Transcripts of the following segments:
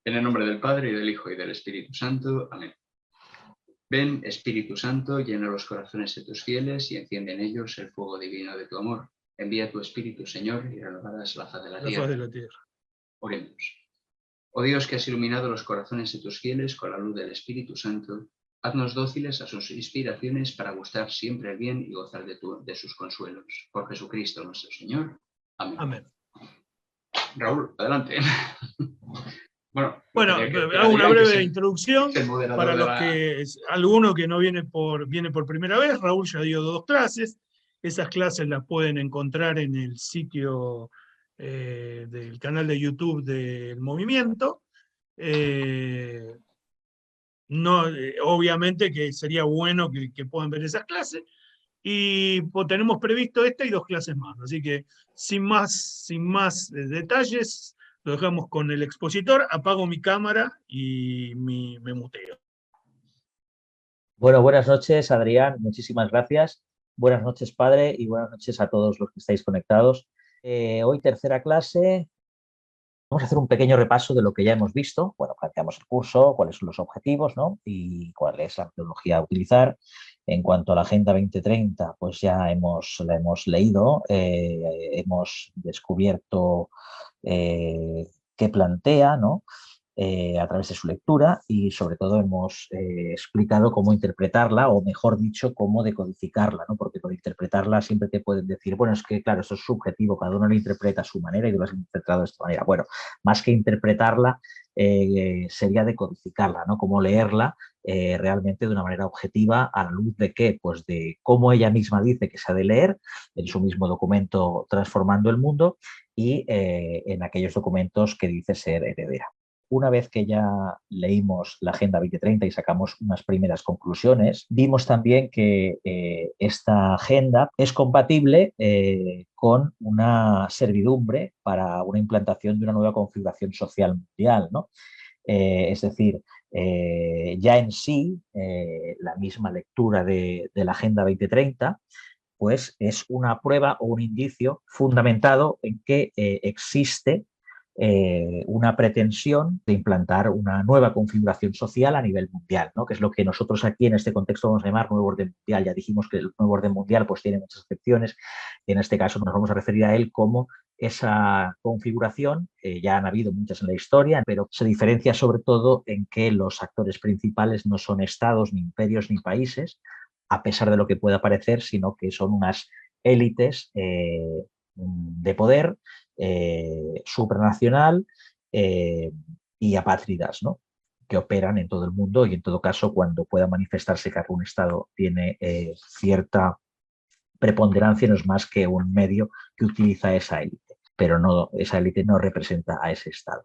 En el nombre del Padre, y del Hijo, y del Espíritu Santo. Amén. Ven, Espíritu Santo, llena los corazones de tus fieles y enciende en ellos el fuego divino de tu amor. Envía tu Espíritu, Señor, y renovarás la faz de la tierra. Oremos. Oh Dios, que has iluminado los corazones de tus fieles con la luz del Espíritu Santo, haznos dóciles a sus inspiraciones para gustar siempre el bien y gozar de sus consuelos. Por Jesucristo nuestro Señor. Amén. Amén. Raúl, adelante. Bueno, hago una breve introducción para los que, alguno que no viene por primera vez. Raúl ya dio 2 clases. Esas clases las pueden encontrar en el sitio del canal de YouTube del Movimiento. Obviamente que sería bueno que puedan ver esas clases. Y pues, tenemos previsto esta y 2 clases más. Así que sin más detalles, lo dejamos con el expositor. Apago mi cámara y me muteo. Bueno, buenas noches, Adrián. Muchísimas gracias. Buenas noches, padre, y buenas noches a todos los que estáis conectados. Hoy, tercera clase. Vamos a hacer un pequeño repaso de lo que ya hemos visto. Bueno, planteamos el curso, cuáles son los objetivos, ¿no? Y cuál es la metodología a utilizar. En cuanto a la Agenda 2030, pues ya la hemos leído, hemos descubierto qué plantea, ¿no? A través de su lectura y sobre todo hemos explicado cómo interpretarla o mejor dicho, cómo decodificarla, ¿no? Porque con interpretarla siempre te pueden decir, bueno, es que claro, eso es subjetivo, cada uno lo interpreta a su manera y tú lo has interpretado de esta manera. Bueno, más que interpretarla sería decodificarla, ¿no? Cómo leerla realmente de una manera objetiva a la luz de qué, pues de cómo ella misma dice que se ha de leer en su mismo documento Transformando el Mundo y en aquellos documentos que dice ser heredera. Una vez que ya leímos la Agenda 2030 y sacamos unas primeras conclusiones, vimos también que esta agenda es compatible con una servidumbre para una implantación de una nueva configuración social mundial, ¿no? Es decir, ya en sí, la misma lectura de la Agenda 2030 pues es una prueba o un indicio fundamentado en que existe una pretensión de implantar una nueva configuración social a nivel mundial, ¿no? Que es lo que nosotros aquí en este contexto vamos a llamar nuevo orden mundial. Ya dijimos que el nuevo orden mundial pues tiene muchas excepciones y en este caso nos vamos a referir a él como esa configuración. Ya han habido muchas en la historia, pero se diferencia sobre todo en que los actores principales no son estados, ni imperios, ni países, a pesar de lo que pueda parecer, sino que son unas élites de poder supranacional y apátridas, ¿no? Que operan en todo el mundo y en todo caso cuando pueda manifestarse que algún Estado tiene cierta preponderancia no es más que un medio que utiliza esa élite, pero no, esa élite no representa a ese Estado.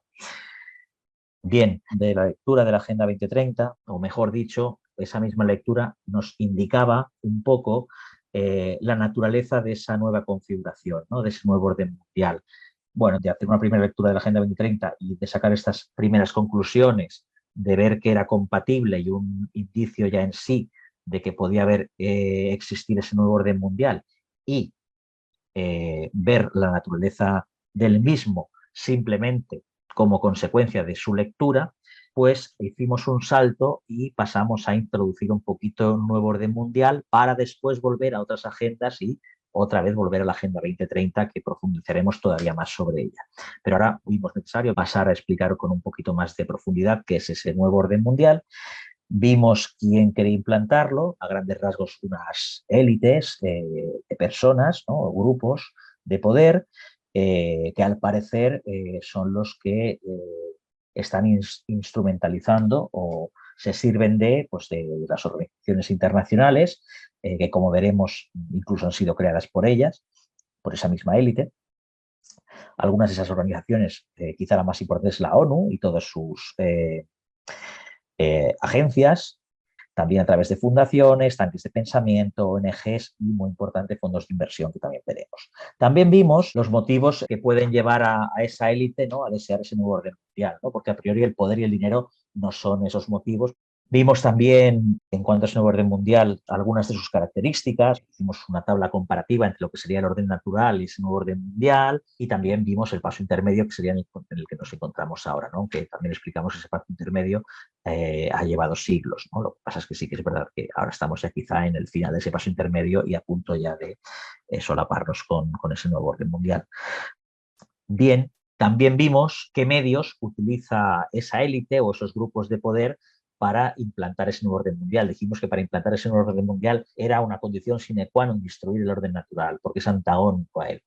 Bien, de la lectura de la Agenda 2030, o mejor dicho, esa misma lectura nos indicaba un poco la naturaleza de esa nueva configuración, ¿no? De ese nuevo orden mundial. Bueno, de hacer una primera lectura de la Agenda 2030 y de sacar estas primeras conclusiones, de ver que era compatible y un indicio ya en sí de que podía existir ese nuevo orden mundial y ver la naturaleza del mismo simplemente como consecuencia de su lectura, pues hicimos un salto y pasamos a introducir un poquito un nuevo orden mundial para después volver a otras agendas y otra vez volver a la Agenda 2030 que profundizaremos todavía más sobre ella. Pero ahora vimos necesario pasar a explicar con un poquito más de profundidad qué es ese nuevo orden mundial. Vimos quién quería implantarlo, a grandes rasgos unas élites de personas, ¿no? O grupos de poder que al parecer son los que están instrumentalizando o se sirven pues, de las organizaciones internacionales, que como veremos incluso han sido creadas por ellas, por esa misma élite. Algunas de esas organizaciones, quizá la más importante es la ONU y todas sus agencias, también a través de fundaciones, tanques de pensamiento, ONGs y, muy importante, fondos de inversión que también veremos. También vimos los motivos que pueden llevar a esa élite, ¿no? A desear ese nuevo orden mundial, ¿no? Porque a priori el poder y el dinero no son esos motivos. Vimos también, en cuanto a ese nuevo orden mundial, algunas de sus características. Hicimos una tabla comparativa entre lo que sería el orden natural y ese nuevo orden mundial, y también vimos el paso intermedio, que sería en el que nos encontramos ahora, ¿no? Que también explicamos ese paso intermedio ha llevado siglos, ¿no? Lo que pasa es que sí que es verdad que ahora estamos ya quizá en el final de ese paso intermedio y a punto ya de solaparnos con ese nuevo orden mundial. Bien, también vimos qué medios utiliza esa élite o esos grupos de poder para implantar ese nuevo orden mundial. Dijimos que para implantar ese nuevo orden mundial era una condición sine qua non destruir el orden natural, porque es antagónico a él.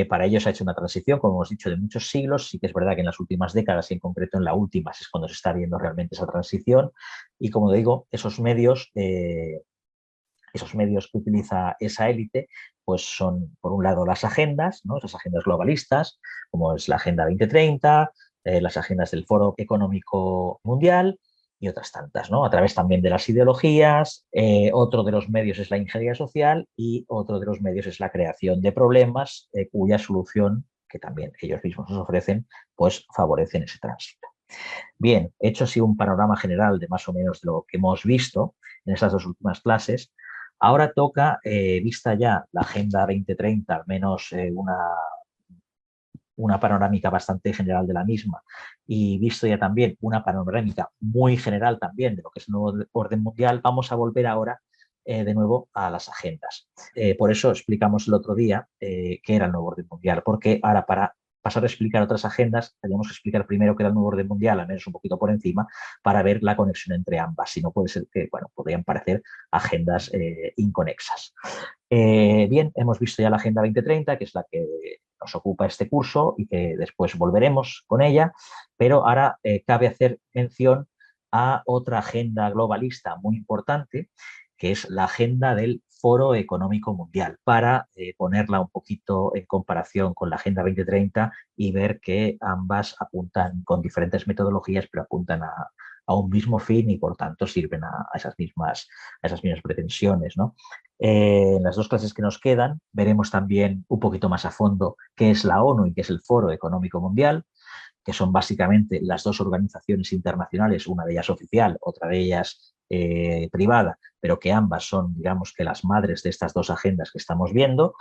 Para ello se ha hecho una transición, como hemos dicho, de muchos siglos. Sí que es verdad que en las últimas décadas y en concreto en la última es cuando se está viendo realmente esa transición. Y como digo, esos medios que utiliza esa élite, pues son, por un lado, las agendas, ¿no? Esas agendas globalistas, como es la Agenda 2030, las agendas del Foro Económico Mundial y otras tantas, ¿no? A través también de las ideologías. Otro de los medios es la ingeniería social y otro de los medios es la creación de problemas cuya solución, que también ellos mismos nos ofrecen, pues favorecen ese tránsito. Bien, hecho así un panorama general de más o menos de lo que hemos visto en estas dos últimas clases, ahora toca, vista ya la Agenda 2030, al menos una panorámica bastante general de la misma, y visto ya también una panorámica muy general también de lo que es el nuevo orden mundial, vamos a volver ahora de nuevo a las agendas. Por eso explicamos el otro día qué era el nuevo orden mundial, porque ahora para pasar a explicar otras agendas, tenemos que explicar primero qué era el nuevo orden mundial, al menos un poquito por encima, para ver la conexión entre ambas. Si no, puede ser que, bueno, podrían parecer agendas inconexas. Bien, hemos visto ya la Agenda 2030, que es la que nos ocupa este curso y que después volveremos con ella, pero ahora cabe hacer mención a otra agenda globalista muy importante, que es la agenda del Foro Económico Mundial, para ponerla un poquito en comparación con la Agenda 2030 y ver que ambas apuntan con diferentes metodologías, pero apuntan a un mismo fin y por tanto sirven a esas mismas pretensiones, ¿no? En las dos clases que nos quedan veremos también un poquito más a fondo qué es la ONU y qué es el Foro Económico Mundial, que son básicamente las dos organizaciones internacionales, una de ellas oficial, otra de ellas privada, pero que ambas son, digamos, que las madres de estas dos agendas que estamos viendo.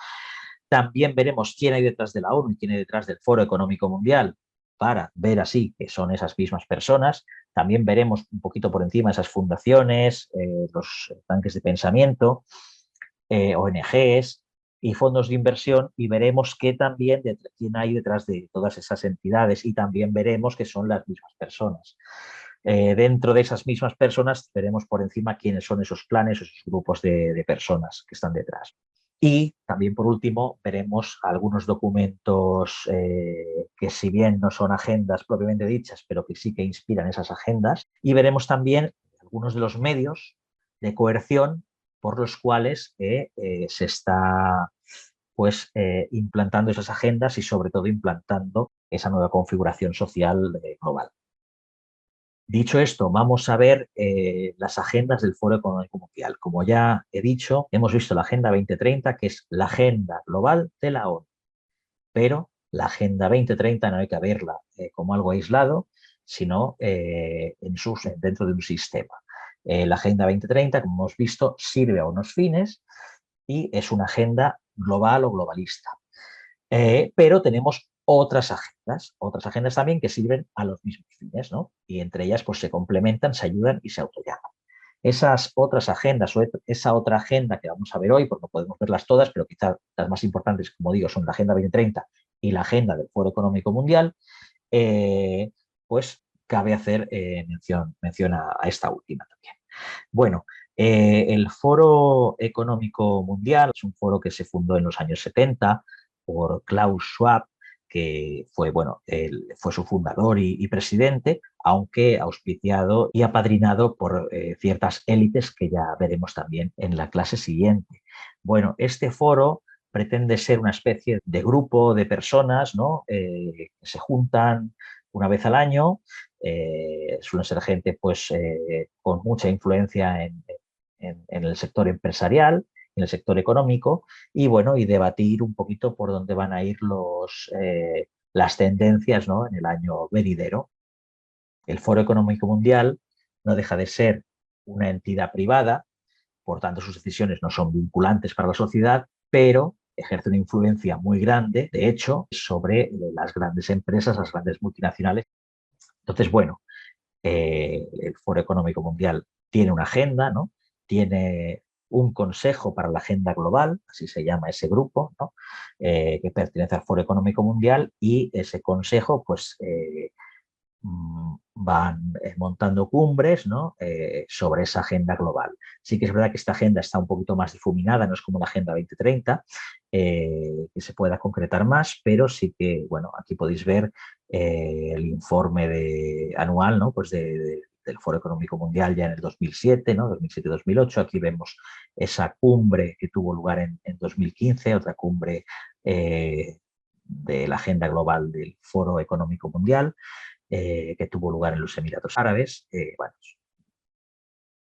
También veremos quién hay detrás de la ONU y quién hay detrás del Foro Económico Mundial, para ver así que son esas mismas personas. También veremos un poquito por encima esas fundaciones, los tanques de pensamiento, ONGs y fondos de inversión, y veremos que también quién hay detrás de todas esas entidades, y también veremos que son las mismas personas. Dentro de esas mismas personas veremos por encima quiénes son esos clanes, esos grupos de personas que están detrás. Y también, por último, veremos algunos documentos que, si bien no son agendas propiamente dichas, pero que sí que inspiran esas agendas. Y veremos también algunos de los medios de coerción por los cuales se está pues, implantando esas agendas y, sobre todo, implantando esa nueva configuración social global. Dicho esto, vamos a ver las agendas del Foro Económico Mundial. Como ya he dicho, hemos visto la Agenda 2030, que es la agenda global de la ONU, pero la Agenda 2030 no hay que verla como algo aislado, sino dentro de un sistema. La Agenda 2030, como hemos visto, sirve a unos fines y es una agenda global o globalista. Pero tenemos otras agendas también que sirven a los mismos fines, ¿no? Y entre ellas pues se complementan, se ayudan y se autollaman. Esas otras agendas o esa otra agenda que vamos a ver hoy, porque no podemos verlas todas, pero quizás las más importantes, como digo, son la Agenda 2030 y la Agenda del Foro Económico Mundial, pues cabe hacer mención a esta última también. Bueno, el Foro Económico Mundial es un foro que se fundó en los años 70 por Klaus Schwab, que fue, bueno, fue su fundador y presidente, aunque auspiciado y apadrinado por ciertas élites que ya veremos también en la clase siguiente. Bueno, este foro pretende ser una especie de grupo de personas, ¿no? Que se juntan una vez al año, suelen ser gente pues, con mucha influencia en el sector empresarial, en el sector económico, y bueno, y debatir un poquito por dónde van a ir las tendencias, ¿no? En el año venidero. El Foro Económico Mundial no deja de ser una entidad privada, por tanto sus decisiones no son vinculantes para la sociedad, pero ejerce una influencia muy grande, de hecho, sobre las grandes empresas, las grandes multinacionales. Entonces, bueno, el Foro Económico Mundial tiene una agenda, ¿no? Tiene un consejo para la agenda global, así se llama ese grupo, ¿no? Que pertenece al Foro Económico Mundial, y ese consejo pues van montando cumbres, ¿no? Sobre esa agenda global. Sí que es verdad que esta agenda está un poquito más difuminada, no es como la Agenda 2030, que se pueda concretar más, pero sí que, bueno, aquí podéis ver el informe anual, ¿no? Pues del Foro Económico Mundial ya en el 2007, ¿no? 2007-2008. Aquí vemos esa cumbre que tuvo lugar en 2015, otra cumbre de la agenda global del Foro Económico Mundial, que tuvo lugar en los Emiratos Árabes, bueno,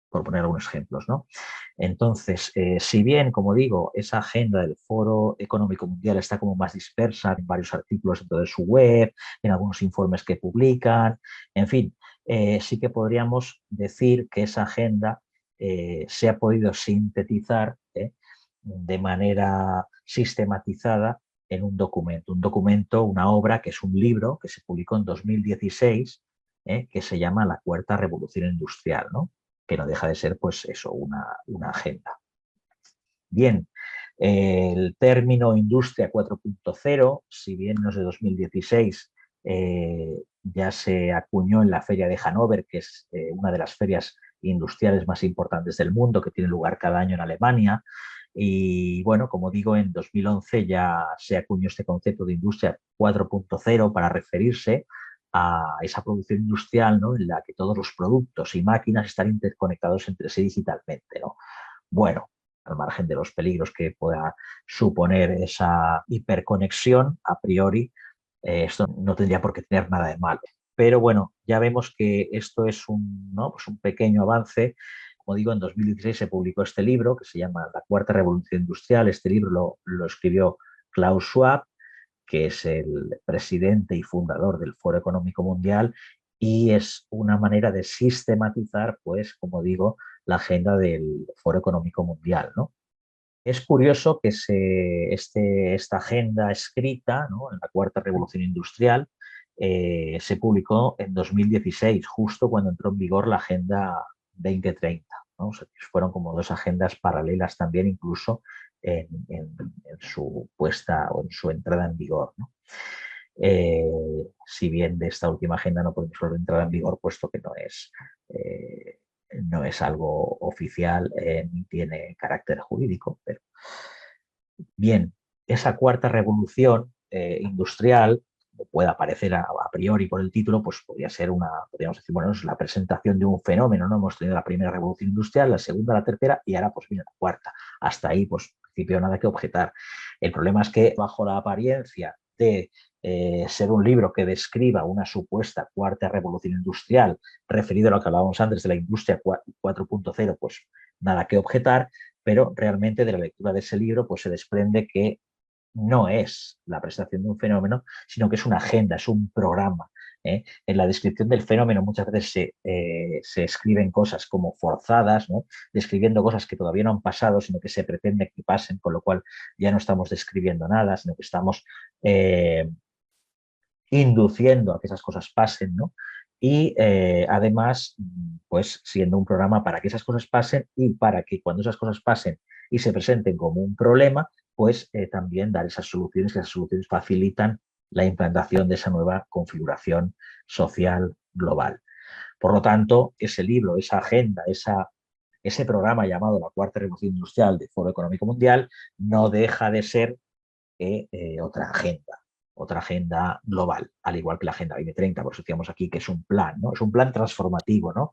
por poner algunos ejemplos, ¿no? Entonces, si bien, como digo, esa agenda del Foro Económico Mundial está como más dispersa en varios artículos dentro de su web, en algunos informes que publican, en fin, sí que podríamos decir que esa agenda se ha podido sintetizar de manera sistematizada en un documento, una obra que es un libro que se publicó en 2016, que se llama La Cuarta Revolución Industrial, ¿no? Que no deja de ser, pues eso, una agenda. Bien, el término Industria 4.0, si bien no es de 2016, ya se acuñó en la Feria de Hannover, que es una de las ferias industriales más importantes del mundo, que tiene lugar cada año en Alemania. Y bueno, como digo, en 2011 ya se acuñó este concepto de Industria 4.0 para referirse a esa producción industrial, ¿no? En la que todos los productos y máquinas están interconectados entre sí digitalmente, ¿no? Bueno, al margen de los peligros que pueda suponer esa hiperconexión, a priori, esto no tendría por qué tener nada de malo. Pero bueno, ya vemos que esto es ¿no? Pues un pequeño avance. Como digo, en 2016 se publicó este libro que se llama La Cuarta Revolución Industrial. Este libro lo escribió Klaus Schwab, que es el presidente y fundador del Foro Económico Mundial, y es una manera de sistematizar, pues, como digo, la agenda del Foro Económico Mundial, ¿no? Es curioso que esta agenda escrita, ¿no? En la Cuarta Revolución Industrial, se publicó en 2016, justo cuando entró en vigor la Agenda 2030, ¿no? O sea, fueron como dos agendas paralelas también, incluso en su puesta o en su entrada en vigor, ¿no? Si bien de esta última agenda no podemos hablar de entrada en vigor, puesto que no es algo oficial ni tiene carácter jurídico. Pero bien, esa cuarta revolución industrial, como pueda parecer a priori por el título, pues podríamos decir, bueno, es la presentación de un fenómeno, ¿no? Hemos tenido la primera revolución industrial, la segunda, la tercera, y ahora pues viene la cuarta. Hasta ahí, pues, en principio nada que objetar. El problema es que bajo la apariencia de ser un libro que describa una supuesta cuarta revolución industrial, referido a lo que hablábamos antes de la industria 4.0, pues nada que objetar, pero realmente de la lectura de ese libro pues se desprende que no es la presentación de un fenómeno, sino que es una agenda, es un programa. En la descripción del fenómeno muchas veces se escriben cosas como forzadas, ¿no? Describiendo cosas que todavía no han pasado, sino que se pretende que pasen, con lo cual ya no estamos describiendo nada, sino que estamos induciendo a que esas cosas pasen, ¿no? Y además, pues siendo un programa para que esas cosas pasen y para que cuando esas cosas pasen y se presenten como un problema, pues también dar esas soluciones, que esas soluciones facilitan la implantación de esa nueva configuración social global. Por lo tanto, ese libro, esa agenda, ese programa llamado la Cuarta Revolución Industrial del Foro Económico Mundial no deja de ser otra agenda global, al igual que la Agenda 2030, por eso decíamos aquí que es un plan, ¿no? Es un plan transformativo, ¿no?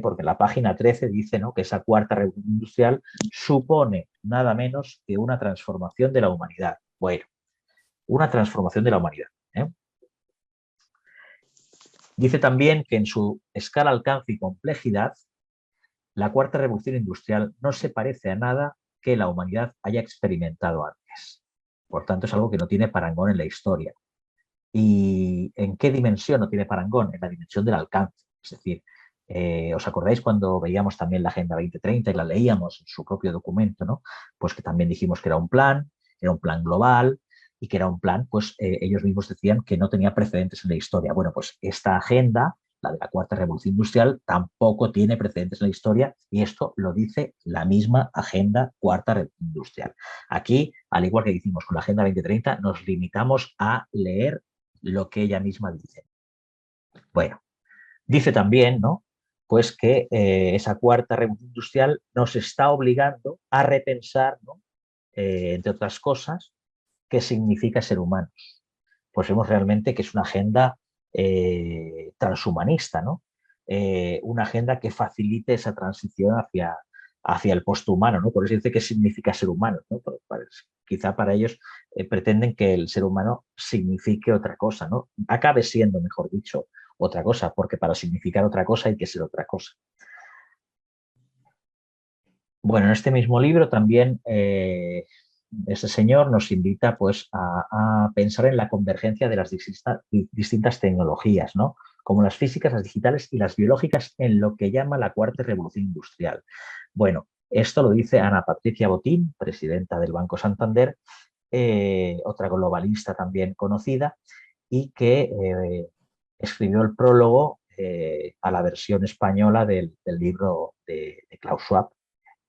Porque en la página 13 dice, ¿no?, que esa cuarta revolución industrial supone nada menos que una transformación de la humanidad. Bueno, una transformación de la humanidad. Dice también que en su escala, alcance y complejidad, la cuarta revolución industrial no se parece a nada que la humanidad haya experimentado antes. Por tanto, es algo que no tiene parangón en la historia. ¿Y en qué dimensión no tiene parangón? En la dimensión del alcance. Es decir, ¿Os acordáis cuando veíamos también la Agenda 2030 y la leíamos en su propio documento, ¿no? Pues que también dijimos que era un plan global y que era un plan, pues ellos mismos decían que no tenía precedentes en la historia. Bueno, pues esta agenda, la de la Cuarta Revolución Industrial, tampoco tiene precedentes en la historia y esto lo dice la misma Agenda Cuarta Revolución Industrial. Aquí, al igual que hicimos con la Agenda 2030, nos limitamos a leer lo que ella misma dice. Bueno, dice también, ¿no? Pues que esa Cuarta Revolución Industrial nos está obligando a repensar, ¿no? Entre otras cosas, qué significa ser humanos. Pues vemos realmente que es una agenda transhumanista, ¿no? Una agenda que facilite esa transición hacia el posthumano, ¿no? Por eso dice qué significa ser humano, ¿no? Quizá para ellos pretenden que el ser humano signifique otra cosa, ¿no? Acabe siendo, mejor dicho, otra cosa, porque para significar otra cosa hay que ser otra cosa. Bueno, en este mismo libro también este señor nos invita pues, a pensar en la convergencia de las distintas tecnologías, ¿no? Como las físicas, las digitales y las biológicas en lo que llama la Cuarta Revolución Industrial. Bueno, esto lo dice Ana Patricia Botín, presidenta del Banco Santander, otra globalista también conocida, y que escribió el prólogo a la versión española del libro de Klaus Schwab,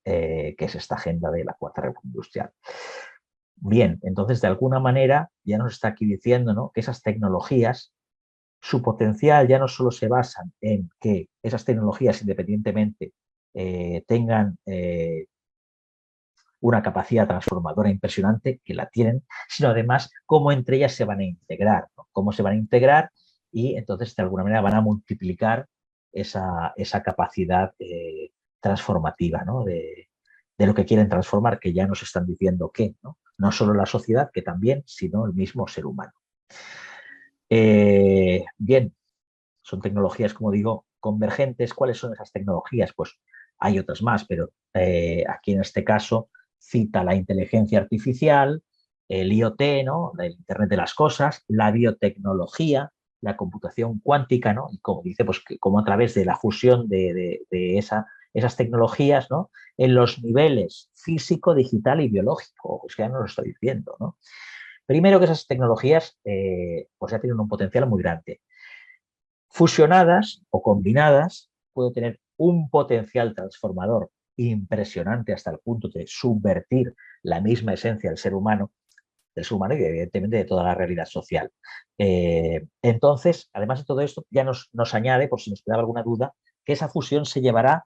que es esta agenda de la Cuarta Revolución Industrial. Bien, entonces de alguna manera ya nos está aquí diciendo, ¿no?, que esas tecnologías, su potencial ya no solo se basa en que esas tecnologías independientemente tengan una capacidad transformadora impresionante, que la tienen, sino además cómo entre ellas se van a integrar, ¿no? Cómo se van a integrar y entonces de alguna manera van a multiplicar esa capacidad transformativa, ¿no?, de lo que quieren transformar, que ya nos están diciendo que, ¿no? No solo la sociedad, que también, sino el mismo ser humano. Bien, son tecnologías, como digo, convergentes. ¿Cuáles son esas tecnologías? Pues hay otras más, pero aquí en este caso cita la inteligencia artificial, el IoT, ¿no?, el Internet de las Cosas, la biotecnología, la computación cuántica, ¿no? Y como dice, pues que como a través de la fusión de esas tecnologías, ¿no?, en los niveles físico, digital y biológico, pues que ya nos lo estoy diciendo, ¿no? Primero que esas tecnologías pues ya tienen un potencial muy grande. Fusionadas o combinadas pueden tener un potencial transformador impresionante hasta el punto de subvertir la misma esencia del ser humano y evidentemente de toda la realidad social. Entonces, además de todo esto, ya nos añade, por si nos quedaba alguna duda, que esa fusión se llevará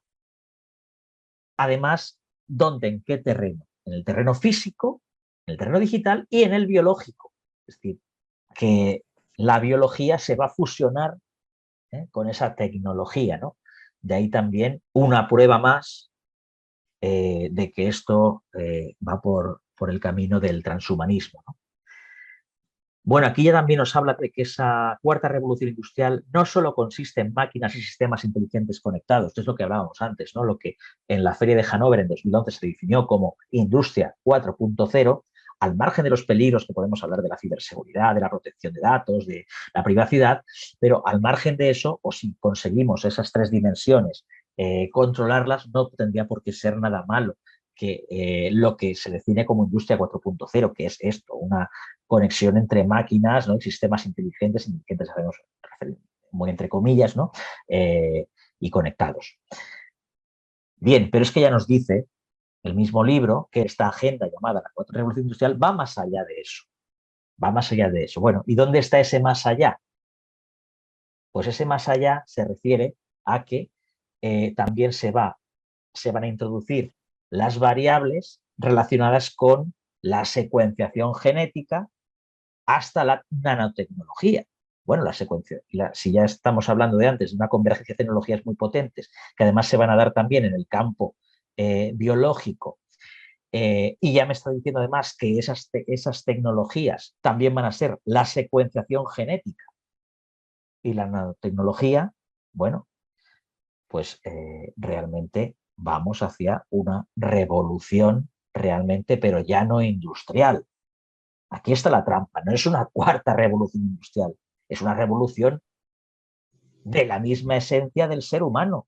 además, ¿dónde? ¿En qué terreno? En el terreno físico, en el terreno digital y en el biológico. Es decir, que la biología se va a fusionar con esa tecnología, ¿no? De ahí también una prueba más de que esto va por el camino del transhumanismo, ¿no? Bueno, aquí ya también nos habla de que esa cuarta revolución industrial no solo consiste en máquinas y sistemas inteligentes conectados, esto es lo que hablábamos antes, ¿no?, lo que en la Feria de Hannover en 2011 se definió como Industria 4.0, al margen de los peligros que podemos hablar de la ciberseguridad, de la protección de datos, de la privacidad, pero al margen de eso, o si conseguimos esas tres dimensiones, controlarlas, no tendría por qué ser nada malo que lo que se define como Industria 4.0, que es esto, una conexión entre máquinas, ¿no?, y sistemas inteligentes sabemos, muy entre comillas, ¿no?, y conectados. Bien, pero es que ya nos dice el mismo libro que esta agenda llamada la Cuarta Revolución Industrial va más allá de eso. Va más allá de eso. Bueno, ¿y dónde está ese más allá? Pues ese más allá se refiere a que también se van a introducir las variables relacionadas con la secuenciación genética hasta la nanotecnología. Bueno, si ya estamos hablando de antes de una convergencia de tecnologías muy potentes, que además se van a dar también en el campo biológico, y ya me está diciendo además que esas tecnologías también van a ser la secuenciación genética y la nanotecnología, bueno, pues realmente vamos hacia una revolución realmente, pero ya no industrial. Aquí está la trampa, no es una cuarta revolución industrial, es una revolución de la misma esencia del ser humano,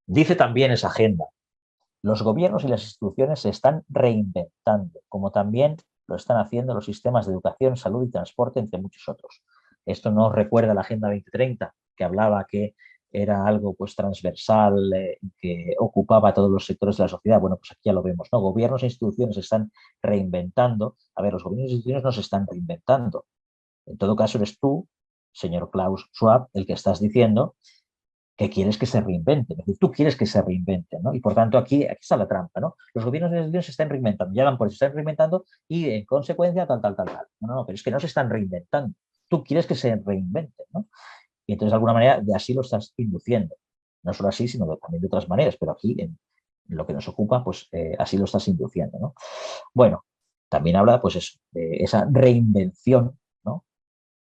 Dice también esa agenda: los gobiernos y las instituciones se están reinventando, como también lo están haciendo los sistemas de educación, salud y transporte, entre muchos otros. Esto nos recuerda a la Agenda 2030, que hablaba que era algo pues transversal, que ocupaba todos los sectores de la sociedad. Bueno, pues aquí ya lo vemos, ¿no? Gobiernos e instituciones se están reinventando. A ver, los gobiernos e instituciones no se están reinventando. En todo caso, eres tú, señor Klaus Schwab, el que estás diciendo que quieres que se reinventen. Es decir, tú quieres que se reinventen, ¿no? Y por tanto, aquí está la trampa, ¿no? Los gobiernos e instituciones se están reinventando, ya dan por eso, se están reinventando y en consecuencia tal. No, pero es que no se están reinventando. Tú quieres que se reinventen, ¿no? Y entonces, de alguna manera, de así lo estás induciendo. No solo así, sino también de otras maneras, pero aquí, en lo que nos ocupa, pues así lo estás induciendo, ¿no? Bueno, también habla, pues eso, de esa reinvención, ¿no?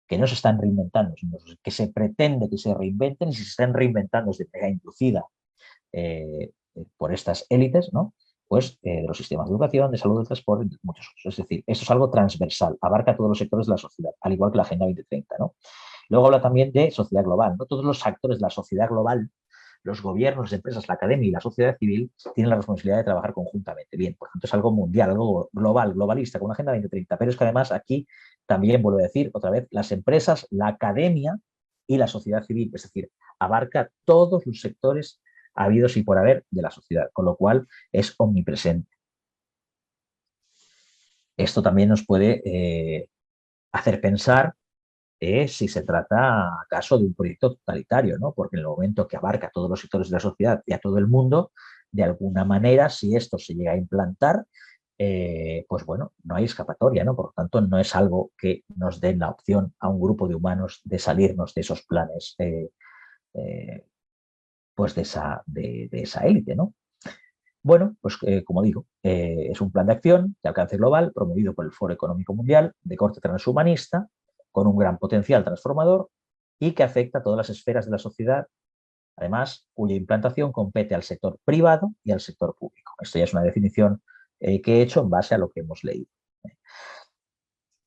Que no se están reinventando, sino que se pretende que se reinventen, y si se están reinventando de manera inducida por estas élites, ¿no? Pues de los sistemas de educación, de salud, de transporte, de muchos otros. Es decir, esto es algo transversal, abarca todos los sectores de la sociedad, al igual que la Agenda 2030, ¿no? Luego habla también de sociedad global, ¿no? Todos los actores de la sociedad global, los gobiernos, las empresas, la academia y la sociedad civil tienen la responsabilidad de trabajar conjuntamente. Bien, por tanto es algo mundial, algo global, globalista, con una Agenda 2030. Pero es que además aquí también, vuelvo a decir otra vez, las empresas, la academia y la sociedad civil, es decir, abarca todos los sectores habidos y por haber de la sociedad, con lo cual es omnipresente. Esto también nos puede hacer pensar si se trata acaso de un proyecto totalitario, ¿no? Porque en el momento que abarca a todos los sectores de la sociedad y a todo el mundo, de alguna manera, si esto se llega a implantar, pues bueno, no hay escapatoria, ¿no? Por lo tanto, no es algo que nos den la opción a un grupo de humanos de salirnos de esos planes, pues de esa élite, ¿no? Bueno, pues como digo, es un plan de acción de alcance global promovido por el Foro Económico Mundial de corte transhumanista, con un gran potencial transformador y que afecta a todas las esferas de la sociedad, además, cuya implantación compete al sector privado y al sector público. Esto ya es una definición que he hecho en base a lo que hemos leído.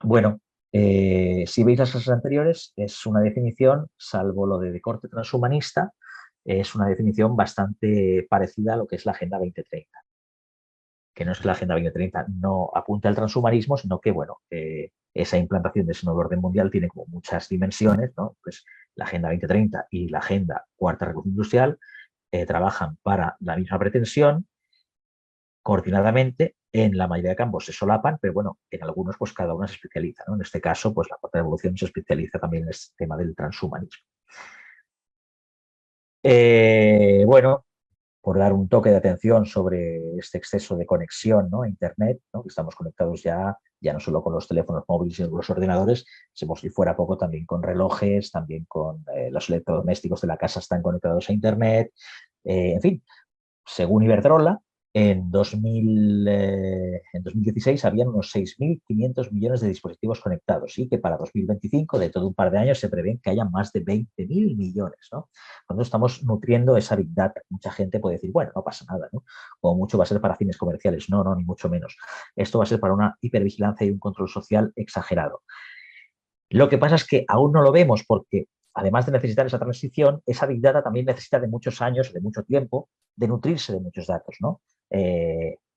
Bueno, si veis las clases anteriores, es una definición, salvo lo de corte transhumanista, es una definición bastante parecida a lo que es la Agenda 2030. Que no es que la Agenda 2030 no apunte al transhumanismo, sino que, bueno, esa implantación de ese nuevo orden mundial tiene como muchas dimensiones, ¿no? Pues la Agenda 2030 y la Agenda Cuarta Revolución Industrial trabajan para la misma pretensión, coordinadamente. En la mayoría de campos se solapan, pero bueno, en algunos pues cada uno se especializa, ¿no? En este caso, pues la Cuarta Revolución se especializa también en este tema del transhumanismo. Bueno, por dar un toque de atención sobre este exceso de conexión, ¿no? A Internet, ¿no? Que estamos conectados ya no solo con los teléfonos móviles, sino con los ordenadores, si fuera poco también con relojes, también con los electrodomésticos de la casa están conectados a Internet, en fin, según Iberdrola, en 2016 habían unos 6.500 millones de dispositivos conectados y que para 2025, de todo un par de años, se prevén que haya más de 20.000 millones, ¿no? Cuando estamos nutriendo esa Big Data, mucha gente puede decir, bueno, no pasa nada, ¿no? O mucho va a ser para fines comerciales. No, ni mucho menos. Esto va a ser para una hipervigilancia y un control social exagerado. Lo que pasa es que aún no lo vemos porque, además de necesitar esa transición, esa Big Data también necesita de muchos años, de mucho tiempo, de nutrirse de muchos datos, ¿no?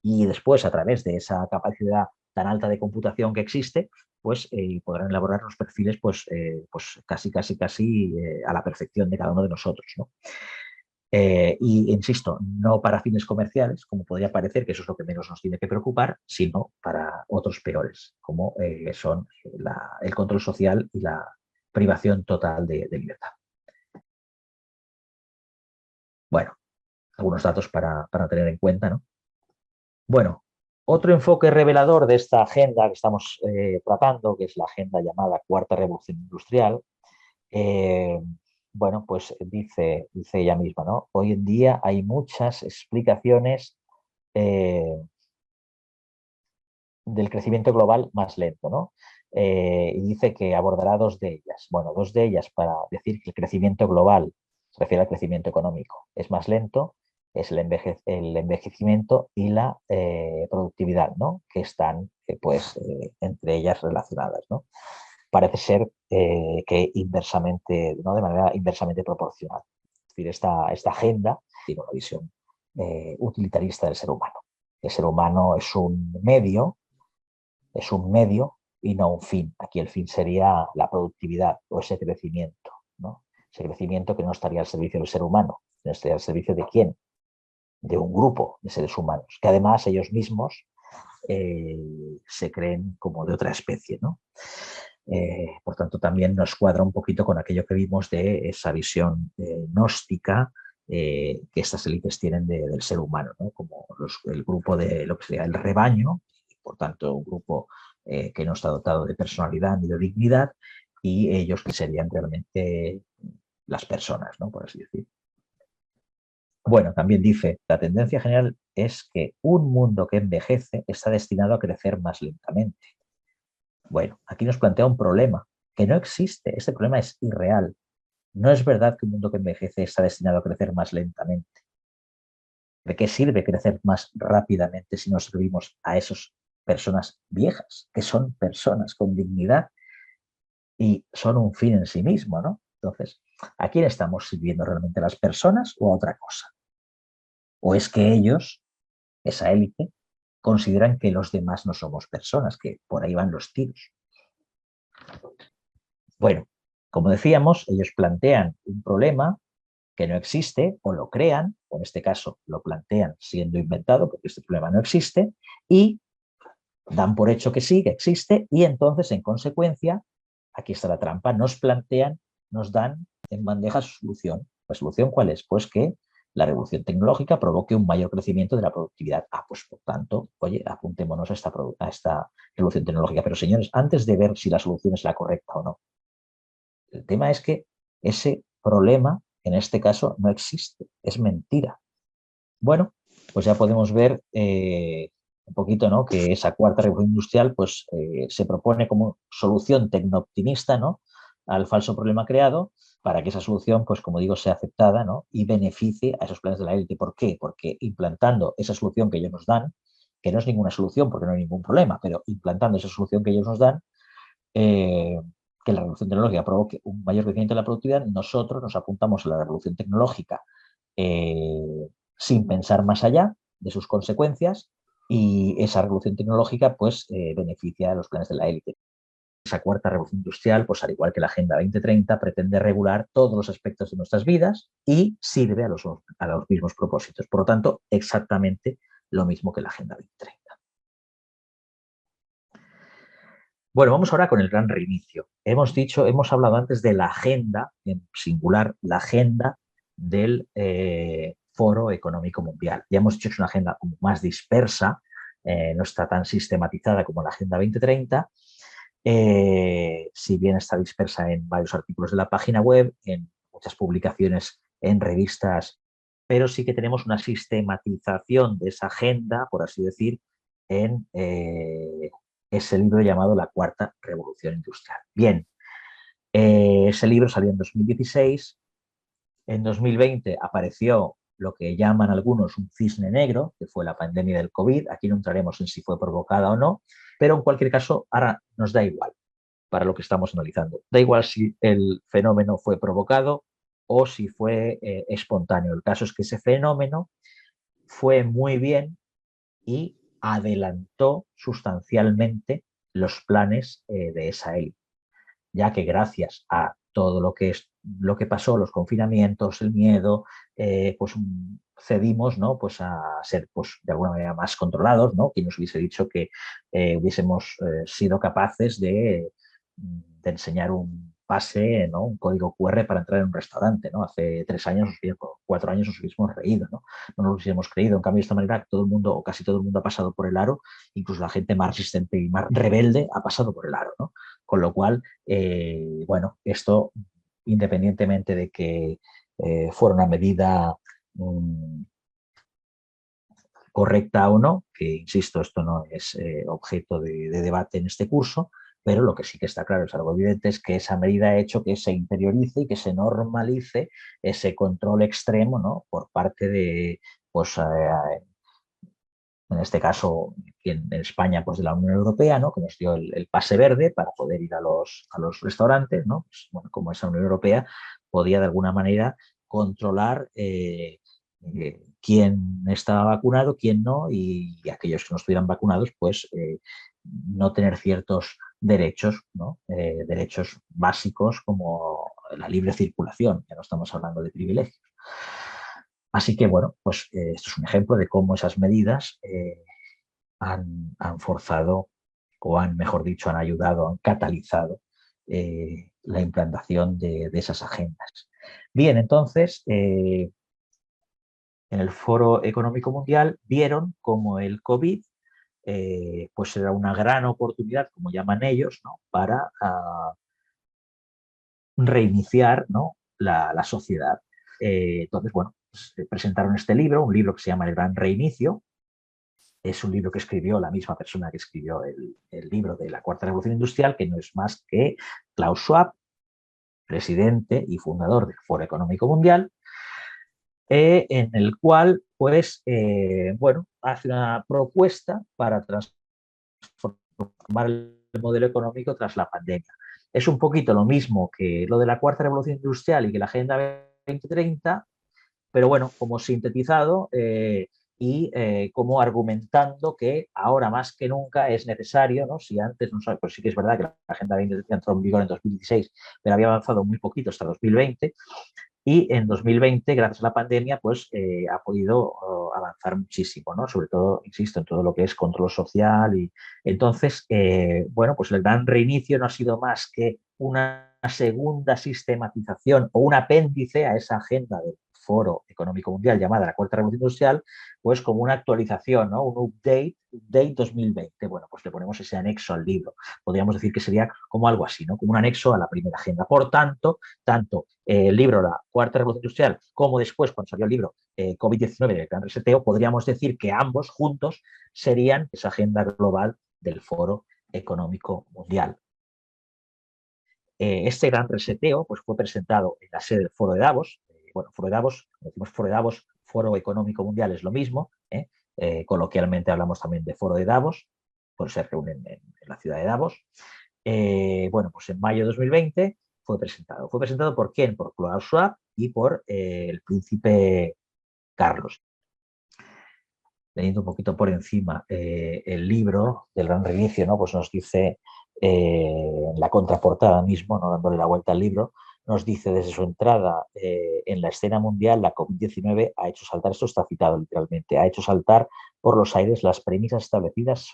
Y después, a través de esa capacidad tan alta de computación que existe, pues podrán elaborar los perfiles pues casi a la perfección de cada uno de nosotros, ¿no? Y insisto, no para fines comerciales, como podría parecer, que eso es lo que menos nos tiene que preocupar, sino para otros peores, como son el control social y la privación total de libertad. Bueno, algunos datos para tener en cuenta, ¿no? Bueno, otro enfoque revelador de esta agenda que estamos tratando, que es la agenda llamada Cuarta Revolución Industrial, bueno, pues dice ella misma, ¿no? Hoy en día hay muchas explicaciones del crecimiento global más lento, ¿no? Y dice que abordará dos de ellas. Bueno, dos de ellas para decir que el crecimiento global se refiere al crecimiento económico. Es más lento, es el envejecimiento y la productividad, ¿no? Que están, entre ellas relacionadas, ¿no? Parece ser que inversamente, ¿no? De manera inversamente proporcional. Es decir, esta agenda tiene una visión utilitarista del ser humano. El ser humano es un medio y no un fin. Aquí el fin sería la productividad o ese crecimiento, ¿no? Ese crecimiento que no estaría al servicio del ser humano, sino estaría al servicio de quién, de un grupo de seres humanos, que además ellos mismos se creen como de otra especie, ¿no? Por tanto, también nos cuadra un poquito con aquello que vimos de esa visión gnóstica que estas élites tienen del ser humano, ¿no? Como el grupo de lo que sería el rebaño, por tanto, un grupo que no está dotado de personalidad ni de dignidad, y ellos que serían realmente las personas, ¿no? Por así decir. Bueno, también dice, la tendencia general es que un mundo que envejece está destinado a crecer más lentamente. Bueno, aquí nos plantea un problema que no existe. Este problema es irreal. No es verdad que un mundo que envejece está destinado a crecer más lentamente. ¿De qué sirve crecer más rápidamente si no servimos a esas personas viejas, que son personas con dignidad y son un fin en sí mismo, ¿no? Entonces, ¿a quién estamos sirviendo realmente? ¿A las personas o a otra cosa? ¿O es que ellos, esa élite, consideran que los demás no somos personas, que por ahí van los tiros? Bueno, como decíamos, ellos plantean un problema que no existe o lo crean, o en este caso lo plantean siendo inventado porque este problema no existe, y dan por hecho que sí, que existe, y entonces en consecuencia, aquí está la trampa, nos plantean, nos dan en bandeja su solución. ¿La solución cuál es? Pues que la revolución tecnológica provoque un mayor crecimiento de la productividad. Pues por tanto, oye, apuntémonos a esta revolución tecnológica. Pero señores, antes de ver si la solución es la correcta o no, el tema es que ese problema, en este caso, no existe, es mentira. Bueno, pues ya podemos ver un poquito, ¿no?, que esa cuarta revolución industrial pues, se propone como solución tecnooptimista, ¿no?, al falso problema creado, para que esa solución, pues como digo, sea aceptada, ¿no?, y beneficie a esos planes de la élite. ¿Por qué? Porque implantando esa solución que ellos nos dan, que no es ninguna solución porque no hay ningún problema, pero implantando esa solución que ellos nos dan, que la revolución tecnológica provoque un mayor crecimiento de la productividad, nosotros nos apuntamos a la revolución tecnológica sin pensar más allá de sus consecuencias, y esa revolución tecnológica pues beneficia a los planes de la élite. Esa cuarta revolución industrial, pues al igual que la Agenda 2030, pretende regular todos los aspectos de nuestras vidas y sirve a los mismos propósitos. Por lo tanto, exactamente lo mismo que la Agenda 2030. Bueno, vamos ahora con el gran reinicio. Hemos hablado antes de la agenda, en singular, la agenda del Foro Económico Mundial. Ya hemos dicho que es una agenda más dispersa, no está tan sistematizada como la Agenda 2030, si bien está dispersa en varios artículos de la página web, en muchas publicaciones en revistas, pero sí que tenemos una sistematización de esa agenda, por así decir, en ese libro llamado La Cuarta Revolución Industrial. Bien, ese libro salió en 2016, en 2020 apareció lo que llaman algunos un cisne negro, que fue la pandemia del COVID. Aquí no entraremos en si fue provocada o no, pero en cualquier caso ahora nos da igual para lo que estamos analizando. Da igual si el fenómeno fue provocado o si fue espontáneo. El caso es que ese fenómeno fue muy bien y adelantó sustancialmente los planes de esa élite, ya que gracias a todo lo que pasó, los confinamientos, el miedo, pues cedimos, ¿no?, pues a ser pues, de alguna manera más controlados, ¿no? Quien nos hubiese dicho que hubiésemos sido capaces de enseñar un pase, ¿no?, un código QR para entrar en un restaurante, ¿no? Hace 3 años, 4 años nos hubiésemos reído, ¿no? No nos hubiésemos creído. En cambio, de esta manera, todo el mundo, o casi todo el mundo, ha pasado por el aro, incluso la gente más resistente y más rebelde ha pasado por el aro, ¿no? Con lo cual, bueno, esto, independientemente de que fuera una medida correcta o no, que insisto, esto no es objeto de debate en este curso, pero lo que sí que está claro, es algo evidente, es que esa medida ha hecho que se interiorice y que se normalice ese control extremo, ¿no?, por parte de, pues, en este caso, en España, pues de la Unión Europea, ¿no?, que nos dio el pase verde para poder ir a los restaurantes, ¿no? Pues, bueno, como esa Unión Europea podía de alguna manera controlar quién estaba vacunado, quién no, y aquellos que no estuvieran vacunados, pues no tener ciertos derechos, ¿no? Derechos básicos como la libre circulación, ya no estamos hablando de privilegios. Así que, bueno, pues esto es un ejemplo de cómo esas medidas han forzado, o han, mejor dicho, han ayudado, han catalizado la implantación de esas agendas. Bien, entonces, en el Foro Económico Mundial vieron como el COVID pues era una gran oportunidad, como llaman ellos, ¿no? Para reiniciar, ¿no? la sociedad. Entonces, bueno, pues, presentaron este libro, un libro que se llama El Gran Reinicio. Es un libro que escribió la misma persona que escribió el libro de la Cuarta Revolución Industrial, que no es más que Klaus Schwab, presidente y fundador del Foro Económico Mundial, en el cual, pues, bueno, hace una propuesta para transformar el modelo económico tras la pandemia. Es un poquito lo mismo que lo de la Cuarta Revolución Industrial y que la Agenda 2030, pero bueno, como sintetizado y como argumentando que ahora más que nunca es necesario, ¿no? Si antes, no sabe, pues sí que es verdad que la Agenda 2030 entró en vigor en 2016, pero había avanzado muy poquito hasta 2020, y en 2020, gracias a la pandemia, pues ha podido avanzar muchísimo, ¿no? Sobre todo, insisto, en todo lo que es control social. Y entonces, bueno, pues el gran reinicio no ha sido más que una segunda sistematización o un apéndice a esa agenda del Foro Económico Mundial llamada la Cuarta Revolución Industrial, pues como una actualización, ¿no? Un update 2020. Bueno, pues le ponemos ese anexo al libro. Podríamos decir que sería como algo así, ¿no? Como un anexo a la primera agenda. Por tanto, el libro La Cuarta Revolución Industrial como después, cuando salió el libro COVID-19 del Gran Reseteo, podríamos decir que ambos juntos serían esa agenda global del Foro Económico Mundial. Este gran reseteo pues, fue presentado en la sede del Foro de Davos. Bueno, Foro de Davos, decimos Foro de Davos, Foro Económico Mundial es lo mismo. Coloquialmente hablamos también de Foro de Davos, pues se reúnen en la ciudad de Davos. Bueno, pues en mayo de 2020 fue presentado. ¿Fue presentado por quién? Por Klaus Schwab y por el príncipe Carlos. Leyendo un poquito por encima el libro del Gran Reinicio, ¿no? Pues nos dice en la contraportada mismo, ¿no? Dándole la vuelta al libro, nos dice desde su entrada en la escena mundial, la COVID-19 ha hecho saltar, esto está citado literalmente, ha hecho saltar por los aires las premisas establecidas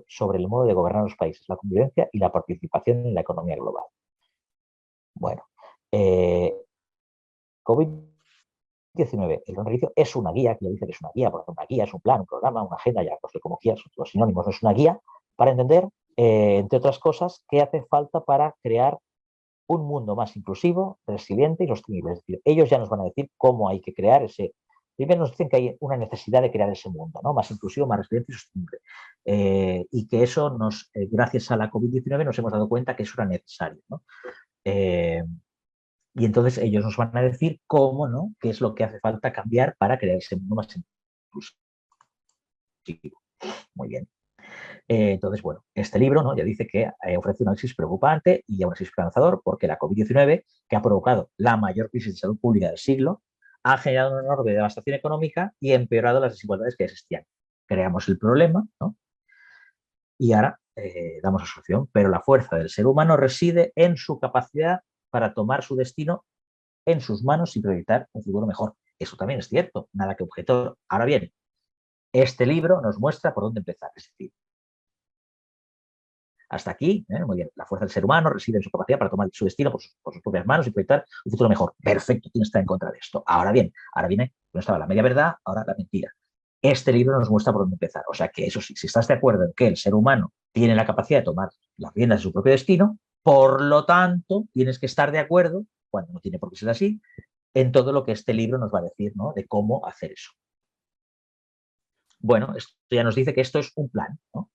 sobre el modo de gobernar los países, la convivencia y la participación en la economía global. Bueno, COVID-19, el Gran Reinicio es una guía, que ya dice que es una guía, porque una guía es un plan, un programa, una agenda, ya pues como guías, los sinónimos, no es una guía, para entender, entre otras cosas, qué hace falta para crear un mundo más inclusivo, resiliente y sostenible. Es decir, ellos ya nos van a decir cómo hay que crear ese. Primero nos dicen que hay una necesidad de crear ese mundo, ¿no? Más inclusivo, más resiliente y sostenible. Y que eso gracias a la COVID-19 nos hemos dado cuenta que eso era necesario, ¿no? Y entonces ellos nos van a decir cómo, ¿no? Qué es lo que hace falta cambiar para crear ese mundo más inclusivo. Muy bien. Entonces, bueno, este libro, ¿no? Ya dice que ofrece un análisis preocupante y un análisis esperanzador porque la COVID-19, que ha provocado la mayor crisis de salud pública del siglo, ha generado una enorme devastación económica y empeorado las desigualdades que existían. Creamos el problema, ¿no? Y ahora damos la solución, pero la fuerza del ser humano reside en su capacidad para tomar su destino en sus manos y proyectar un futuro mejor. Eso también es cierto, nada que objetar. Ahora bien, este libro nos muestra por dónde empezar. Es decir, hasta aquí, muy bien, la fuerza del ser humano reside en su capacidad para tomar su destino por sus propias manos y proyectar un futuro mejor. Perfecto, ¿quién está en contra de esto? Ahora bien, ahora viene, no estaba la media verdad, ahora la mentira. Este libro nos muestra por dónde empezar. O sea que eso sí, si estás de acuerdo en que el ser humano tiene la capacidad de tomar las riendas de su propio destino, por lo tanto, tienes que estar de acuerdo, cuando no tiene por qué ser así, en todo lo que este libro nos va a decir, ¿no? De cómo hacer eso. Bueno, esto ya nos dice que esto es un plan, ¿no?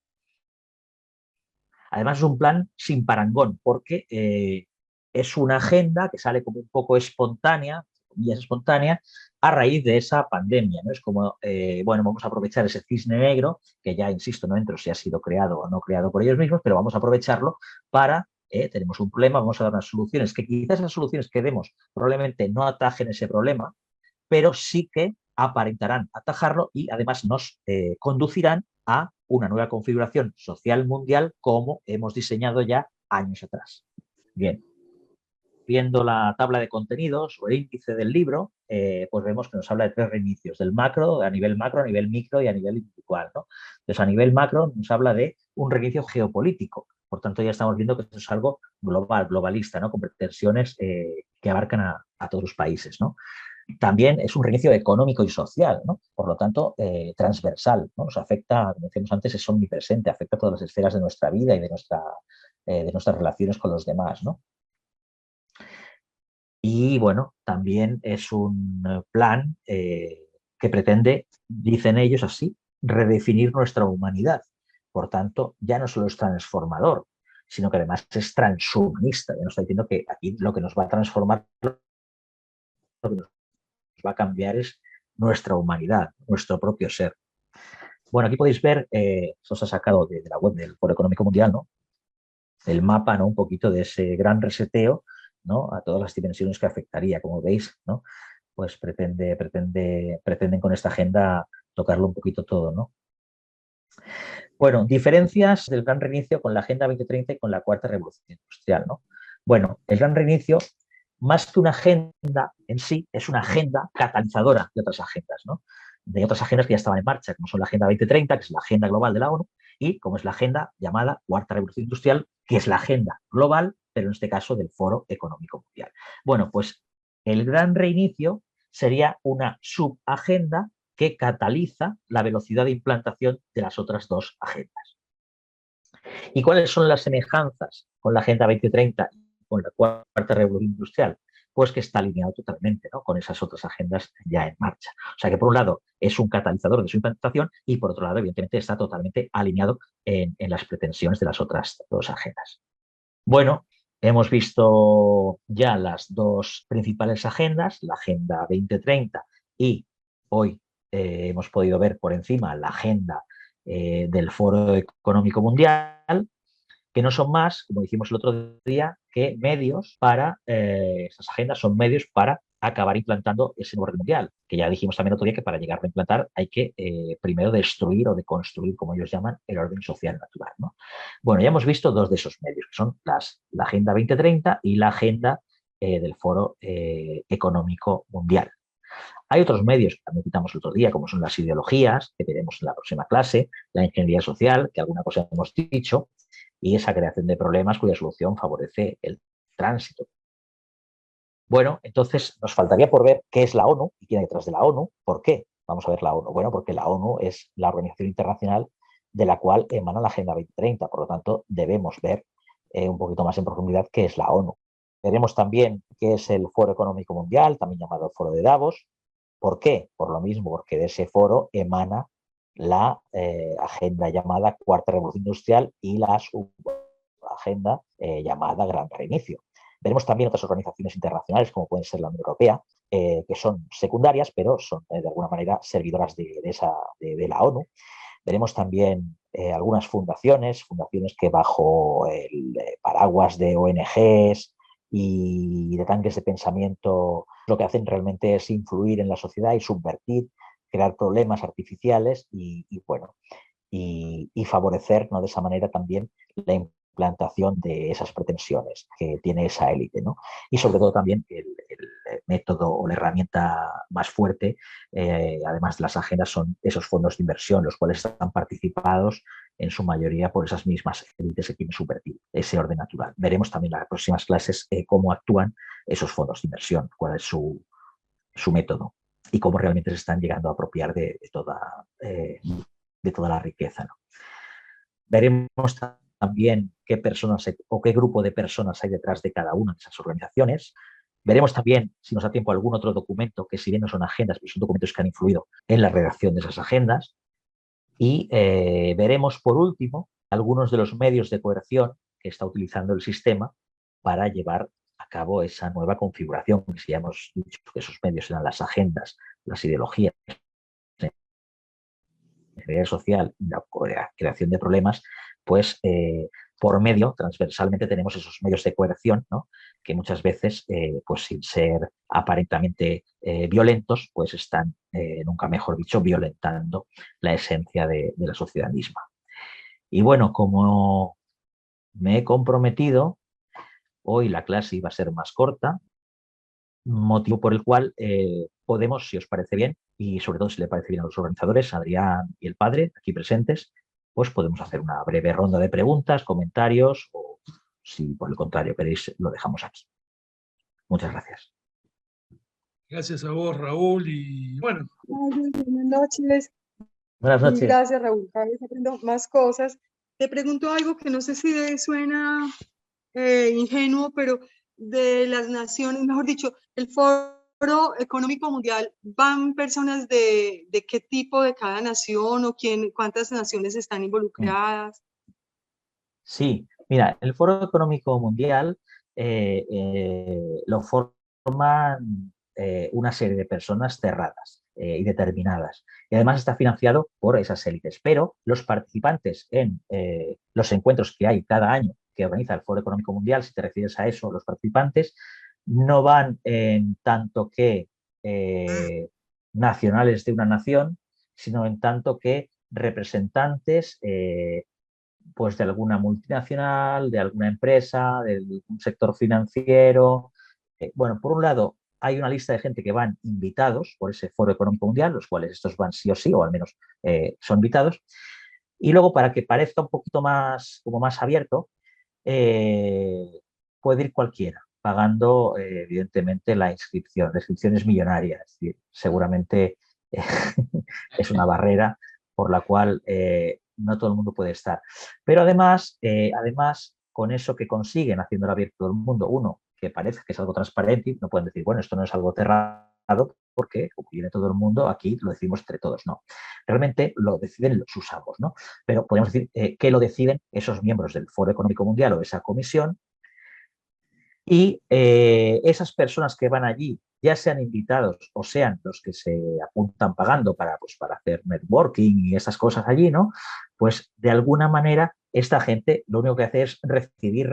Además es un plan sin parangón, porque es una agenda que sale como un poco espontánea, a raíz de esa pandemia, ¿no? Es como, bueno, vamos a aprovechar ese cisne negro, que ya, insisto, no entro si ha sido creado o no creado por ellos mismos, pero vamos a aprovecharlo para, tenemos un problema, vamos a dar unas soluciones, que quizás las soluciones que demos probablemente no atajen ese problema, pero sí que aparentarán atajarlo y además nos conducirán a una nueva configuración social mundial como hemos diseñado ya años atrás. Bien, viendo la tabla de contenidos o el índice del libro, pues vemos que nos habla de 3 reinicios, del macro, a nivel micro y a nivel individual, ¿no? Entonces, a nivel macro nos habla de un reinicio geopolítico. Por tanto, ya estamos viendo que esto es algo global, globalista, ¿no? Con pretensiones que abarcan a todos los países, ¿no? También es un reinicio económico y social, ¿no? Por lo tanto, transversal, ¿no? Nos afecta, como decíamos antes, es omnipresente, afecta a todas las esferas de nuestra vida y de nuestras relaciones con los demás, ¿no? Y bueno, también es un plan que pretende, dicen ellos así, redefinir nuestra humanidad. Por tanto, ya no solo es transformador, sino que además es transhumanista. Ya nos está diciendo que aquí lo que nos va a transformar, lo que nos va a cambiar es nuestra humanidad, nuestro propio ser. Bueno, aquí podéis ver, esto se ha sacado de la web del Foro Económico Mundial, ¿no? El mapa, ¿no? Un poquito de ese gran reseteo, ¿no? A todas las dimensiones que afectaría, como veis, ¿no? Pues pretenden con esta agenda tocarlo un poquito todo, ¿no? Bueno, diferencias del gran reinicio con la Agenda 2030 y con la cuarta revolución industrial, ¿no? Bueno, el gran reinicio, más que una agenda en sí, es una agenda catalizadora de otras agendas, ¿no? De otras agendas que ya estaban en marcha, como son la Agenda 2030, que es la agenda global de la ONU, y como es la agenda llamada Cuarta Revolución Industrial, que es la agenda global, pero en este caso del Foro Económico Mundial. Bueno, pues el gran reinicio sería una subagenda que cataliza la velocidad de implantación de las otras 2 agendas. ¿Y cuáles son las semejanzas con la Agenda 2030 y con la Cuarta Revolución Industrial? Pues que está alineado totalmente, ¿no? Con esas otras agendas ya en marcha. O sea que por un lado es un catalizador de su implantación y por otro lado evidentemente está totalmente alineado en las pretensiones de las otras 2 agendas. Bueno, hemos visto ya las 2 principales agendas, la Agenda 2030 y hoy hemos podido ver por encima la agenda del Foro Económico Mundial, que no son más, como dijimos el otro día, que medios para, esas agendas son medios para acabar implantando ese nuevo orden mundial, que ya dijimos también otro día que para llegar a implantar hay que primero destruir o deconstruir, como ellos llaman, el orden social natural, ¿no? Bueno, ya hemos visto 2 de esos medios, que son la Agenda 2030 y la agenda del Foro Económico Mundial. Hay otros medios que también citamos el otro día, como son las ideologías, que veremos en la próxima clase, la ingeniería social, que alguna cosa hemos dicho, y esa creación de problemas cuya solución favorece el tránsito. Bueno, entonces nos faltaría por ver qué es la ONU y quién hay detrás de la ONU. ¿Por qué? Vamos a ver la ONU. Bueno, porque la ONU es la organización internacional de la cual emana la Agenda 2030. Por lo tanto, debemos ver un poquito más en profundidad qué es la ONU. Veremos también qué es el Foro Económico Mundial, también llamado Foro de Davos. ¿Por qué? Por lo mismo, porque de ese foro emana la agenda llamada Cuarta Revolución Industrial y la subagenda llamada Gran Reinicio. Veremos también otras organizaciones internacionales, como pueden ser la Unión Europea, que son secundarias, pero son de alguna manera servidoras de la ONU. Veremos también algunas fundaciones que bajo el paraguas de ONGs y de tanques de pensamiento lo que hacen realmente es influir en la sociedad y subvertir, crear problemas artificiales y favorecer, ¿no? De esa manera también la implantación de esas pretensiones que tiene esa élite, ¿no? Y sobre todo también el método o la herramienta más fuerte, además de las agendas, son esos fondos de inversión, los cuales están participados en su mayoría por esas mismas élites que quieren subvertir ese orden natural. Veremos también en las próximas clases cómo actúan esos fondos de inversión, cuál es su método y cómo realmente se están llegando a apropiar de toda la riqueza, ¿no? Veremos también qué personas o qué grupo de personas hay detrás de cada una de esas organizaciones. Veremos también, si nos da tiempo, algún otro documento que, si bien no son agendas, pero son documentos que han influido en la redacción de esas agendas. Y veremos, por último, algunos de los medios de coerción que está utilizando el sistema para llevar a cabo esa nueva configuración. Si ya hemos dicho que esos medios eran las agendas, las ideologías, la ingeniería social y la creación de problemas, pues por medio, transversalmente tenemos esos medios de coerción, ¿no? Que muchas veces, pues sin ser aparentemente violentos, pues están, nunca mejor dicho, violentando la esencia de la sociedad misma. Y bueno, como me he comprometido, hoy la clase iba a ser más corta, motivo por el cual podemos, si os parece bien, y sobre todo si le parece bien a los organizadores, Adrián y el padre, aquí presentes, pues podemos hacer una breve ronda de preguntas, comentarios, o si por el contrario queréis, lo dejamos aquí. Muchas gracias. Gracias a vos, Raúl, y bueno. Buenas noches. Buenas noches. Gracias, Raúl. Cada vez aprendo más cosas. Te pregunto algo que no sé si suena ingenuo, pero de las naciones, mejor dicho, el Foro Económico Mundial, ¿van personas de qué tipo de cada nación o cuántas naciones están involucradas? Sí, mira, el Foro Económico Mundial lo forman una serie de personas cerradas y determinadas. Y además está financiado por esas élites. Pero los participantes en los encuentros que hay cada año que organiza el Foro Económico Mundial, si te refieres a eso, los participantes no van en tanto que nacionales de una nación, sino en tanto que representantes pues de alguna multinacional, de alguna empresa, de un sector financiero. Bueno, por un lado, hay una lista de gente que van invitados por ese Foro Económico Mundial, los cuales estos van sí o sí, o al menos son invitados. Y luego, para que parezca un poquito más, como más abierto, puede ir cualquiera, pagando evidentemente la inscripción. La inscripción es millonaria, es decir, seguramente es una barrera por la cual no todo el mundo puede estar. Pero además, con eso que consiguen haciéndolo abierto todo el mundo, uno, que parece que es algo transparente, no pueden decir, bueno, esto no es algo cerrado, porque como viene todo el mundo, aquí lo decidimos entre todos. No, realmente lo deciden sus amos, ¿no? Pero podemos decir que lo deciden esos miembros del Foro Económico Mundial o esa comisión. Y esas personas que van allí, ya sean invitados o sean los que se apuntan pagando para, pues, para hacer networking y esas cosas allí, ¿no? Pues de alguna manera esta gente lo único que hace es recibir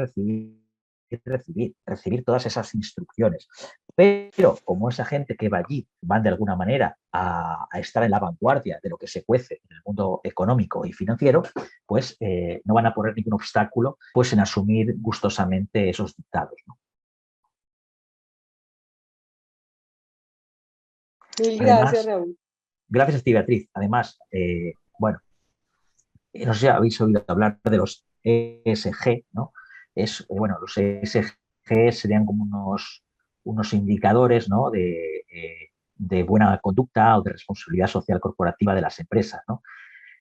todas esas instrucciones. Pero como esa gente que va allí van de alguna manera a estar en la vanguardia de lo que se cuece en el mundo económico y financiero, pues no van a poner ningún obstáculo pues, en asumir gustosamente esos dictados, ¿no? Mil gracias, Raúl. Gracias a ti, Beatriz. Además, bueno, no sé si habéis oído hablar de los ESG, ¿no? Bueno, los ESG serían como unos indicadores, ¿no? de buena conducta o de responsabilidad social corporativa de las empresas, ¿no?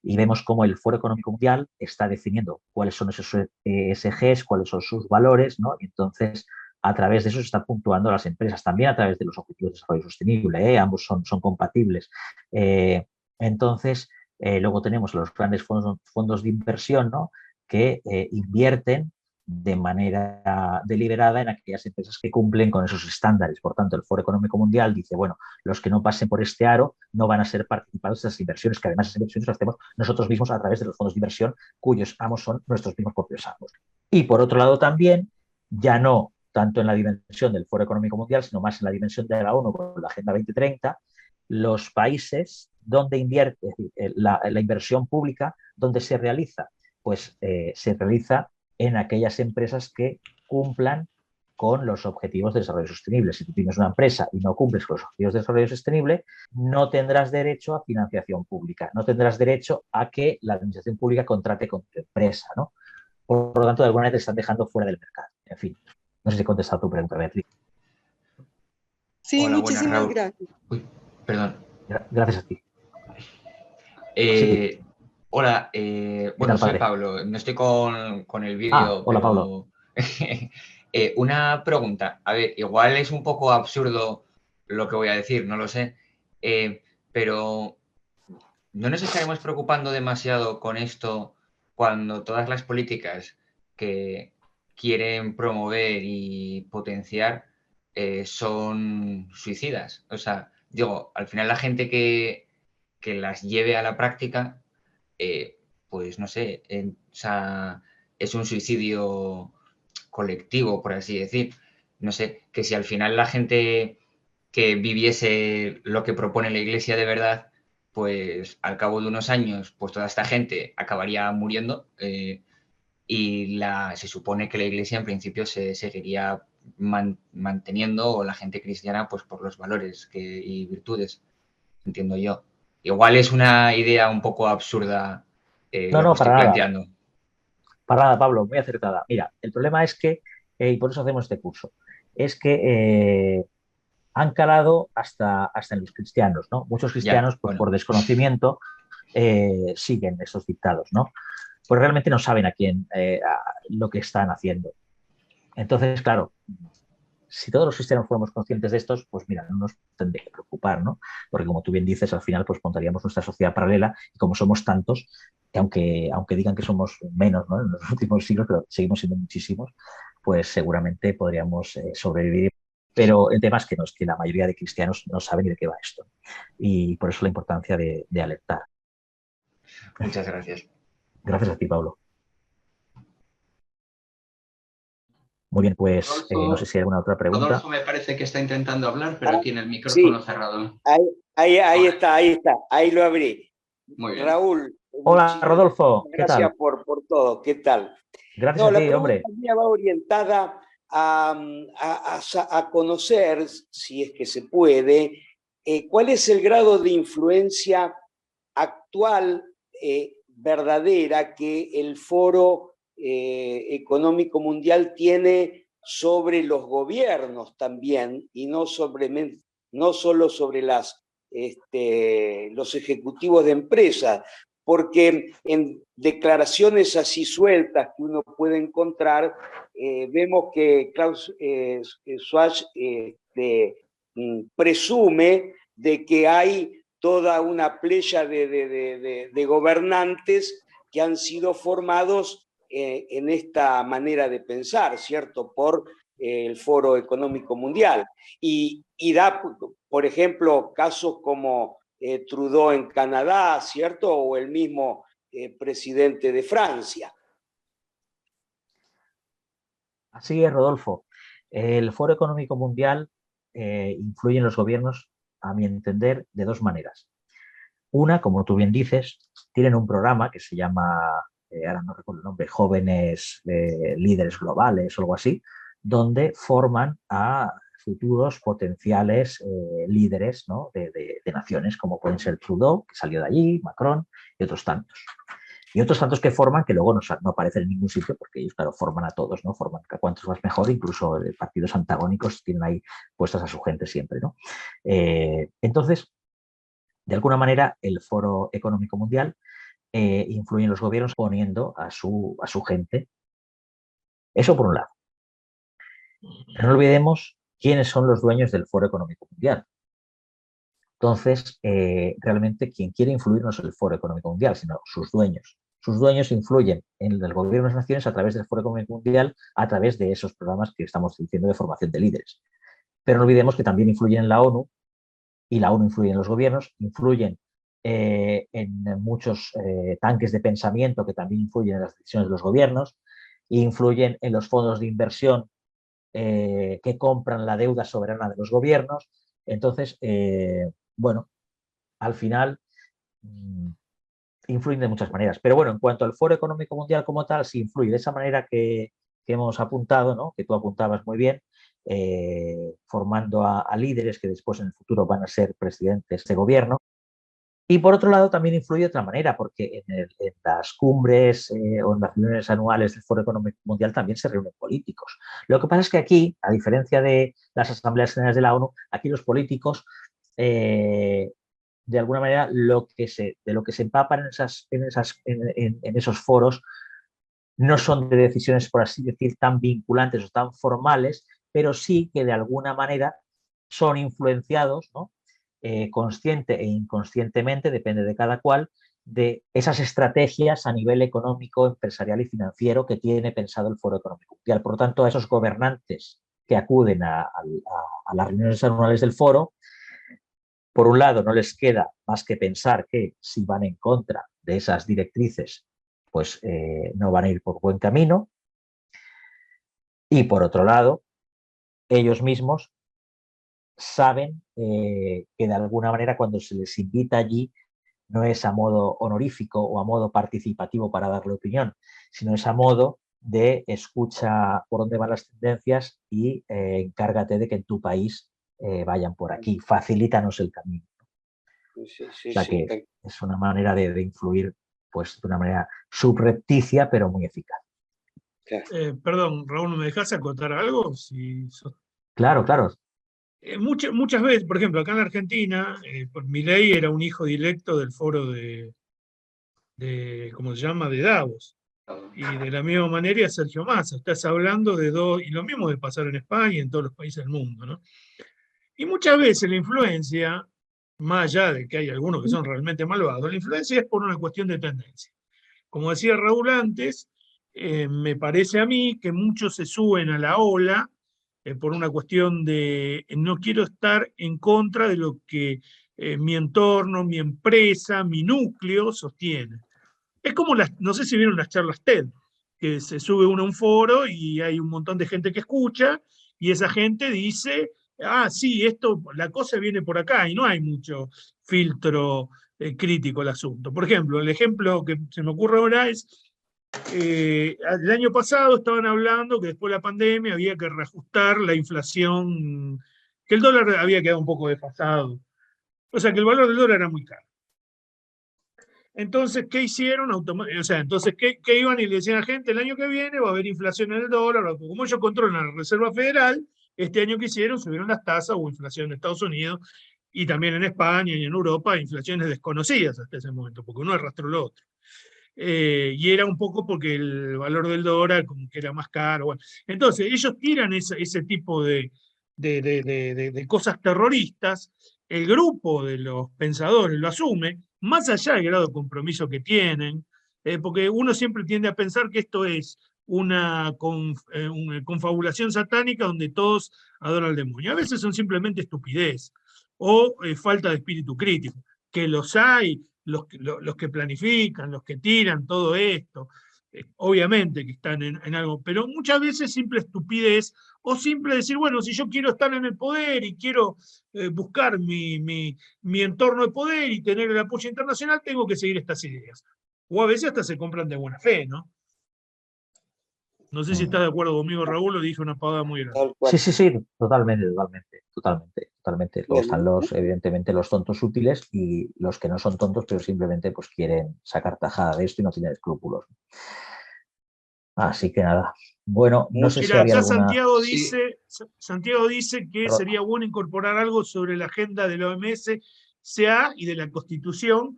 Y vemos cómo el Foro Económico Mundial está definiendo cuáles son esos ESGs, cuáles son sus valores, ¿no? Y entonces, a través de eso se está puntuando a las empresas, también a través de los objetivos de desarrollo sostenible, ambos son compatibles. Entonces, luego tenemos los grandes fondos de inversión, ¿no? Que invierten de manera deliberada en aquellas empresas que cumplen con esos estándares. Por tanto, el Foro Económico Mundial dice, bueno, los que no pasen por este aro no van a ser participados de esas inversiones, que además esas inversiones las hacemos nosotros mismos a través de los fondos de inversión, cuyos amos son nuestros mismos propios amos. Y por otro lado también, ya no tanto en la dimensión del Foro Económico Mundial, sino más en la dimensión de la ONU con la Agenda 2030, los países donde invierte, es decir, la inversión pública, ¿dónde se realiza? Pues se realiza en aquellas empresas que cumplan con los objetivos de desarrollo sostenible. Si tú tienes una empresa y no cumples con los objetivos de desarrollo sostenible, no tendrás derecho a financiación pública, no tendrás derecho a que la administración pública contrate con tu empresa, ¿no? Por lo tanto, de alguna manera te están dejando fuera del mercado. En fin, no sé si he contestado tu pregunta, Beatriz. Sí, hola, muchísimas gracias. Uy, perdón. Gracias a ti. Sí. Hola, bueno, soy padre? Pablo, no estoy con el vídeo, hola, pero Pablo. Una pregunta, a ver, igual es un poco absurdo lo que voy a decir, no lo sé, pero ¿no nos estaremos preocupando demasiado con esto cuando todas las políticas que quieren promover y potenciar son suicidas? O sea, digo, al final la gente que las lleve a la práctica, pues no sé, o sea, es un suicidio colectivo, por así decir. No sé, que si al final la gente que viviese lo que propone la Iglesia de verdad, pues al cabo de unos años, pues toda esta gente acabaría muriendo y se supone que la Iglesia en principio se seguiría manteniendo, o la gente cristiana, pues por los valores y virtudes, entiendo yo. Igual es una idea un poco absurda No, lo que no, estoy para nada. planteando. Para nada, Pablo, muy acertada. Mira, el problema es que, y por eso hacemos este curso, es que han calado hasta en los cristianos, ¿no? Muchos Ya, cristianos, pues bueno, por desconocimiento, siguen esos dictados, ¿no? Pues realmente no saben lo que están haciendo. Entonces, claro, si todos los cristianos fuéramos conscientes de estos, pues mira, no nos tendría que preocupar, ¿no? Porque como tú bien dices, al final pues montaríamos nuestra sociedad paralela y como somos tantos, que aunque digan que somos menos, ¿no? En los últimos siglos, pero seguimos siendo muchísimos, pues seguramente podríamos sobrevivir. Pero el tema es que la mayoría de cristianos no saben ni de qué va esto. Y por eso la importancia de alertar. muchas gracias. Gracias a ti, Pablo. Muy bien, pues no sé si hay alguna otra pregunta. Rodolfo me parece que está intentando hablar, pero tiene el micrófono cerrado. Ahí está, ahí lo abrí. Muy bien. Raúl. Hola, Rodolfo, ¿qué tal? Gracias por todo, ¿qué tal? Gracias a ti, hombre. La pregunta mía va orientada a conocer, si es que se puede, cuál es el grado de influencia actual, verdadera, que el Foro Económico Mundial tiene sobre los gobiernos también, y no solo sobre los ejecutivos de empresas, porque en declaraciones así sueltas que uno puede encontrar, vemos que Klaus Schwab presume de que hay toda una playa de gobernantes que han sido formados en esta manera de pensar, ¿cierto? Por el Foro Económico Mundial. Y da, por ejemplo, casos como Trudeau en Canadá, ¿cierto? O el mismo presidente de Francia. Así es, Rodolfo. El Foro Económico Mundial influye en los gobiernos, a mi entender, de dos maneras. Una, como tú bien dices, tienen un programa que se llama, ahora no recuerdo el nombre, Jóvenes Líderes Globales o algo así, donde forman a futuros potenciales líderes, ¿no? de naciones, como pueden ser Trudeau, que salió de allí, Macron y otros tantos. Y otros tantos que forman, que luego no aparecen en ningún sitio, porque ellos, claro, forman a todos, ¿no? Forman a cuantos más mejor, incluso partidos antagónicos tienen ahí puestas a su gente siempre, ¿no? Entonces, de alguna manera, el Foro Económico Mundial influye en los gobiernos poniendo a su gente. Eso por un lado. Pero no olvidemos quiénes son los dueños del Foro Económico Mundial. Entonces, realmente quien quiere influir no es el Foro Económico Mundial, sino sus dueños. Sus dueños influyen en el gobierno de las naciones a través del Foro Económico Mundial, a través de esos programas que estamos diciendo de formación de líderes. Pero no olvidemos que también influyen en la ONU, y la ONU influye en los gobiernos, influyen en muchos tanques de pensamiento que también influyen en las decisiones de los gobiernos, influyen en los fondos de inversión que compran la deuda soberana de los gobiernos. Entonces, bueno, al final influyen de muchas maneras. Pero bueno, en cuanto al Foro Económico Mundial como tal, sí influye de esa manera que hemos apuntado, ¿no? Que tú apuntabas muy bien, formando a líderes que después en el futuro van a ser presidentes de gobierno. Y por otro lado también influye de otra manera, porque en las cumbres o en las reuniones anuales del Foro Económico Mundial también se reúnen políticos. Lo que pasa es que aquí, a diferencia de las asambleas generales de la ONU, aquí los políticos, de alguna manera, de lo que se empapan en esos foros no son de decisiones, por así decir, tan vinculantes o tan formales, pero sí que de alguna manera son influenciados, ¿no? Consciente e inconscientemente, depende de cada cual, de esas estrategias a nivel económico, empresarial y financiero que tiene pensado el Foro Económico Mundial. Por lo tanto, a esos gobernantes que acuden a las reuniones anuales del foro, por un lado, no les queda más que pensar que si van en contra de esas directrices pues no van a ir por buen camino. Y por otro lado, ellos mismos saben que de alguna manera cuando se les invita allí no es a modo honorífico o a modo participativo para darle opinión, sino es a modo de escucha por dónde van las tendencias y encárgate de que en tu país vayan por aquí, facilítanos el camino. Sí, o sea que es una manera de influir pues, de una manera subrepticia, pero muy eficaz. Perdón, Raúl, ¿me dejas acotar algo? Claro, claro. Muchas veces, por ejemplo, acá en la Argentina, Milei era un hijo directo del foro de ¿cómo se llama?, de Davos. Y de la misma manera Sergio Massa. Estás hablando de dos, y lo mismo de pasar en España y en todos los países del mundo, ¿no? Y muchas veces la influencia, más allá de que hay algunos que son realmente malvados, la influencia es por una cuestión de tendencia. Como decía Raúl antes, me parece a mí que muchos se suben a la ola por una cuestión de no quiero estar en contra de lo que mi entorno, mi empresa, mi núcleo sostiene. Es como no sé si vieron las charlas TED, que se sube uno a un foro y hay un montón de gente que escucha y esa gente dice, sí, la cosa viene por acá y no hay mucho filtro crítico al asunto. Por ejemplo, el ejemplo que se me ocurre ahora es, el año pasado estaban hablando que después de la pandemia había que reajustar la inflación, que el dólar había quedado un poco desfasado. O sea, que el valor del dólar era muy caro. Entonces, ¿qué hicieron? ¿Qué iban y le decían a la gente? El año que viene va a haber inflación en el dólar, como ellos controlan la Reserva Federal, este año que hicieron, subieron las tasas, hubo inflación en Estados Unidos, y también en España y en Europa, inflaciones desconocidas hasta ese momento, porque uno arrastró lo otro. Y era un poco porque el valor del dólar como que era más caro. Bueno. Entonces, ellos tiran ese tipo de cosas terroristas, el grupo de los pensadores lo asume, más allá del grado de compromiso que tienen, porque uno siempre tiende a pensar que esto es una confabulación satánica donde todos adoran al demonio. A veces son simplemente estupidez o falta de espíritu crítico, que los hay, los que planifican, los que tiran todo esto, obviamente que están en algo, pero muchas veces simple estupidez o simple decir, bueno, si yo quiero estar en el poder y quiero buscar mi entorno de poder y tener el apoyo internacional, tengo que seguir estas ideas. O a veces hasta se compran de buena fe, ¿no? No sé si estás de acuerdo conmigo, Raúl, o dije una pavada muy grande. Sí, totalmente. Luego están evidentemente los tontos útiles y los que no son tontos, pero simplemente pues quieren sacar tajada de esto y no tienen escrúpulos. Así que nada. Bueno, no sé si había alguna... Santiago dice que sería bueno incorporar algo sobre la agenda de la OMS, CA y de la Constitución,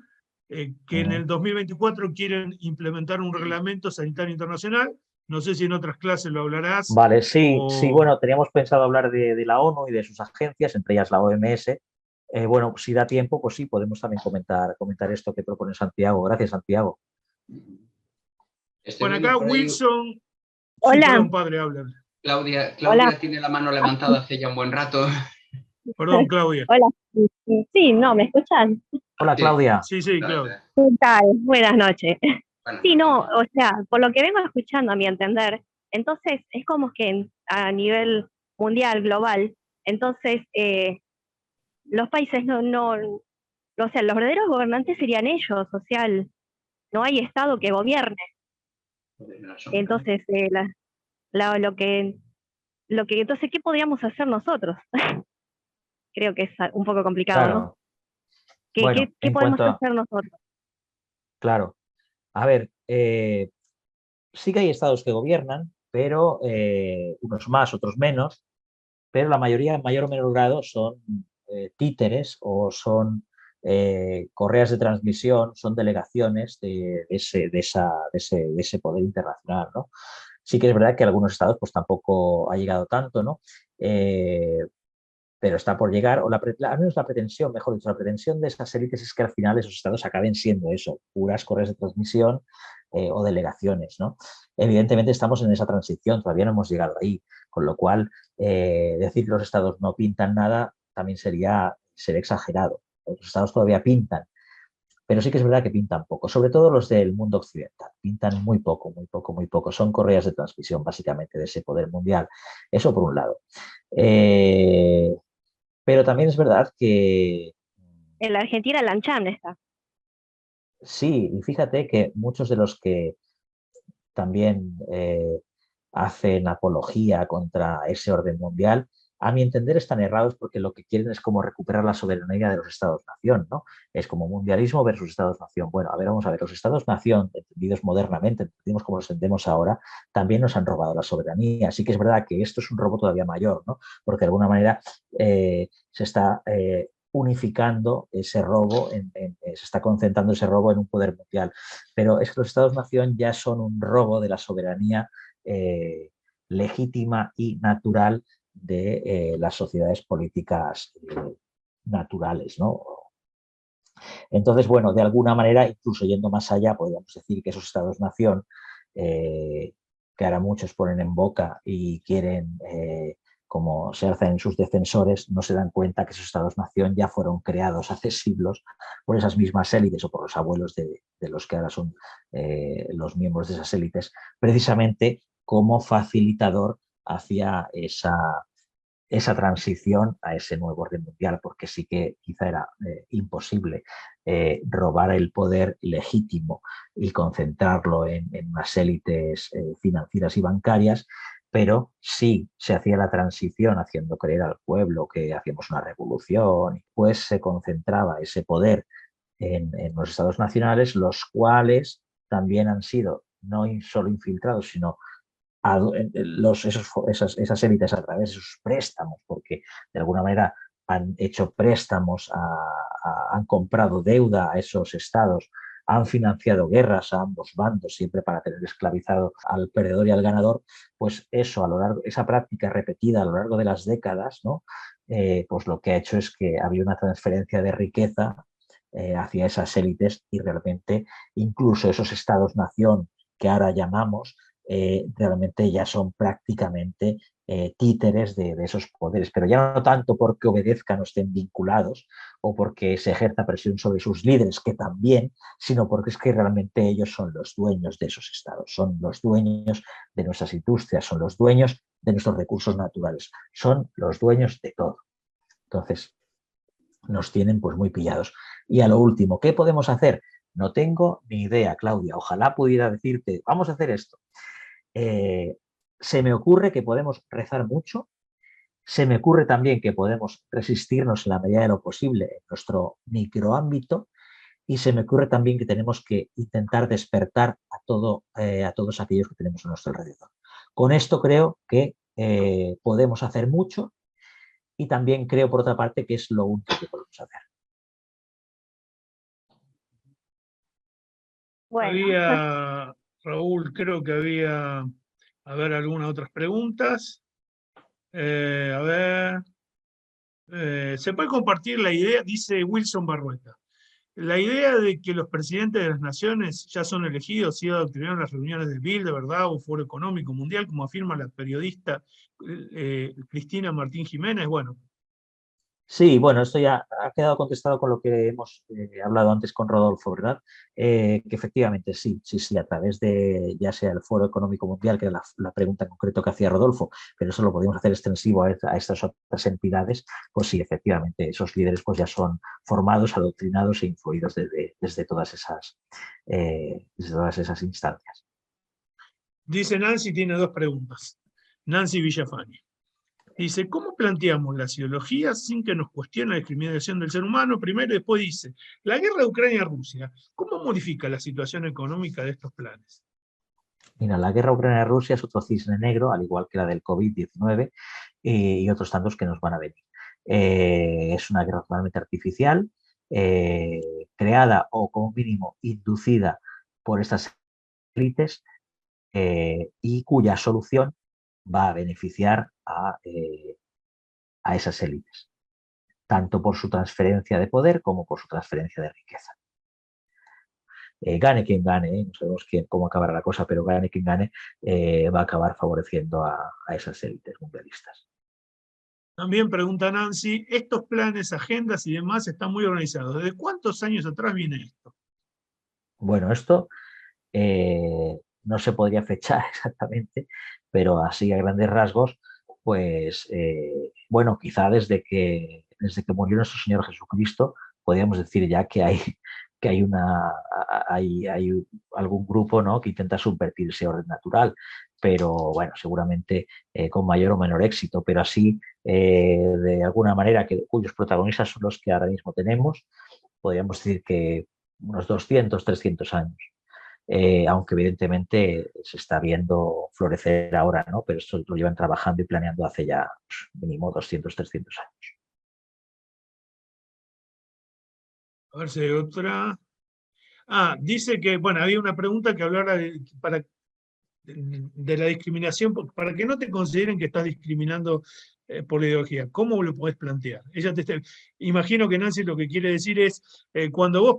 que en el 2024 quieren implementar un reglamento sanitario internacional. No sé si en otras clases lo hablarás. Vale, sí, bueno, teníamos pensado hablar de la ONU y de sus agencias, entre ellas la OMS. Bueno, si da tiempo, pues sí, podemos también comentar esto que propone Santiago. Gracias, Santiago. Bueno, acá Wilson... Hola. Sí, perdón, padre, habla. Claudia Hola. Tiene la mano levantada hace ya un buen rato. Perdón, Claudia. Hola. Sí, no, ¿me escuchan? Hola, Claudia. Sí, Claudia. ¿Qué tal? Buenas noches. Bueno. Sí, no, o sea, por lo que vengo escuchando, a mi entender, entonces es como que a nivel mundial, global, entonces los países o sea, los verdaderos gobernantes serían ellos, o sea, no hay Estado que gobierne. Entonces, entonces, ¿qué podríamos hacer nosotros? Creo que es un poco complicado, claro. ¿no? ¿Qué podemos hacer nosotros? Claro. A ver, sí que hay estados que gobiernan, pero unos más, otros menos, pero la mayoría, en mayor o menor grado, son títeres o son correas de transmisión, son delegaciones de ese poder internacional, ¿no? Sí que es verdad que algunos estados pues tampoco ha llegado tanto, ¿no? Pero está por llegar, o al menos la pretensión, mejor dicho, la pretensión de esas élites es que al final esos estados acaben siendo eso, puras correas de transmisión o delegaciones, ¿no? Evidentemente estamos en esa transición, todavía no hemos llegado ahí, con lo cual decir que los estados no pintan nada también sería exagerado. Los estados todavía pintan. pero sí que es verdad que pintan poco, sobre todo los del mundo occidental, pintan muy poco, muy poco, muy poco. Son correas de transmisión básicamente de ese poder mundial. Eso por un lado. Pero también es verdad que... En la Argentina la ANCHAM está. Sí, y fíjate que muchos de los que también hacen apología contra ese orden mundial, a mi entender están errados porque lo que quieren es como recuperar la soberanía de los Estados-nación, ¿no? Es como mundialismo versus Estados-nación. Bueno, a ver, vamos a ver, los Estados-nación, entendidos modernamente, entendimos como los entendemos ahora, también nos han robado la soberanía. Así que es verdad que esto es un robo todavía mayor, ¿no? Porque de alguna manera se está unificando ese robo, se está concentrando ese robo en un poder mundial. Pero es que los Estados-nación ya son un robo de la soberanía legítima y natural de las sociedades políticas naturales, ¿no? Entonces, bueno, de alguna manera, incluso yendo más allá, podríamos decir que esos estados-nación, que ahora muchos ponen en boca y quieren, como se hacen sus defensores, no se dan cuenta que esos estados-nación ya fueron creados hace siglos por esas mismas élites o por los abuelos de los que ahora son los miembros de esas élites, precisamente como facilitador hacia esa transición a ese nuevo orden mundial, porque sí que quizá era imposible robar el poder legítimo y concentrarlo en unas élites financieras y bancarias, pero sí se hacía la transición haciendo creer al pueblo que hacíamos una revolución, y pues se concentraba ese poder en los estados nacionales, los cuales también han sido no solo infiltrados, sino esas élites a través de sus préstamos, porque de alguna manera han hecho préstamos, han comprado deuda a esos estados, han financiado guerras a ambos bandos, siempre para tener esclavizado al perdedor y al ganador, pues eso, a lo largo, esa práctica repetida a lo largo de las décadas, ¿no? Pues lo que ha hecho es que había una transferencia de riqueza hacia esas élites, y realmente incluso esos estados-nación que ahora llamamos, realmente ya son prácticamente títeres de esos poderes, pero ya no tanto porque obedezcan o estén vinculados o porque se ejerza presión sobre sus líderes, que también, sino porque es que realmente ellos son los dueños de esos estados, son los dueños de nuestras industrias, son los dueños de nuestros recursos naturales, son los dueños de todo. Entonces, nos tienen pues muy pillados. Y a lo último, ¿qué podemos hacer? No tengo ni idea, Claudia. Ojalá pudiera decirte, vamos a hacer esto. Se me ocurre que podemos rezar mucho, se me ocurre también que podemos resistirnos en la medida de lo posible en nuestro microámbito, y se me ocurre también que tenemos que intentar despertar a todos aquellos que tenemos a nuestro alrededor. Con esto creo que podemos hacer mucho, y también creo, por otra parte, que es lo único que podemos hacer. Bueno. Raúl, creo que había, a ver, algunas otras preguntas. A ver, ¿se puede compartir la idea? Dice Wilson Barrueta. La idea de que los presidentes de las naciones ya son elegidos y adoctrinaron las reuniones del BIL, de verdad, o Foro Económico Mundial, como afirma la periodista Cristina Martín Jiménez. Bueno. Sí, bueno, esto ya ha quedado contestado con lo que hemos hablado antes con Rodolfo, ¿verdad? Que efectivamente sí, a través de ya sea el Foro Económico Mundial, que era la pregunta en concreto que hacía Rodolfo, pero eso lo podemos hacer extensivo a estas otras entidades, pues sí, efectivamente, esos líderes pues ya son formados, adoctrinados e influidos desde todas esas instancias. Dice Nancy, tiene dos preguntas. Nancy Villafani. Dice, ¿cómo planteamos las ideologías sin que nos cuestione la discriminación del ser humano? Primero, y después dice, la guerra de Ucrania-Rusia, ¿cómo modifica la situación económica de estos planes? Mira, la guerra Ucrania-Rusia es otro cisne negro, al igual que la del COVID-19 y otros tantos que nos van a venir. Es una guerra totalmente artificial, creada o como mínimo inducida por estas élites, y cuya solución va a beneficiar a esas élites, tanto por su transferencia de poder como por su transferencia de riqueza. Gane quien gane, no sabemos cómo acabará la cosa, pero gane quien gane, va a acabar favoreciendo a esas élites mundialistas. También pregunta Nancy, estos planes, agendas y demás están muy organizados. ¿Desde cuántos años atrás viene esto? Bueno, esto no se podría fechar exactamente, pero así a grandes rasgos, pues bueno, quizá desde que murió nuestro Señor Jesucristo, podríamos decir ya que hay algún grupo, ¿no?, que intenta subvertir ese orden natural, pero bueno, seguramente con mayor o menor éxito, pero así de alguna manera cuyos protagonistas son los que ahora mismo tenemos, podríamos decir que unos 200, 300 años. Aunque evidentemente se está viendo florecer ahora, ¿no? Pero esto lo llevan trabajando y planeando hace ya pues, mínimo 200, 300 años. A ver si hay otra. Dice que, bueno, había una pregunta que hablara de la discriminación, para que no te consideren que estás discriminando por la ideología. ¿Cómo lo podés plantear? Imagino que Nancy lo que quiere decir es, cuando vos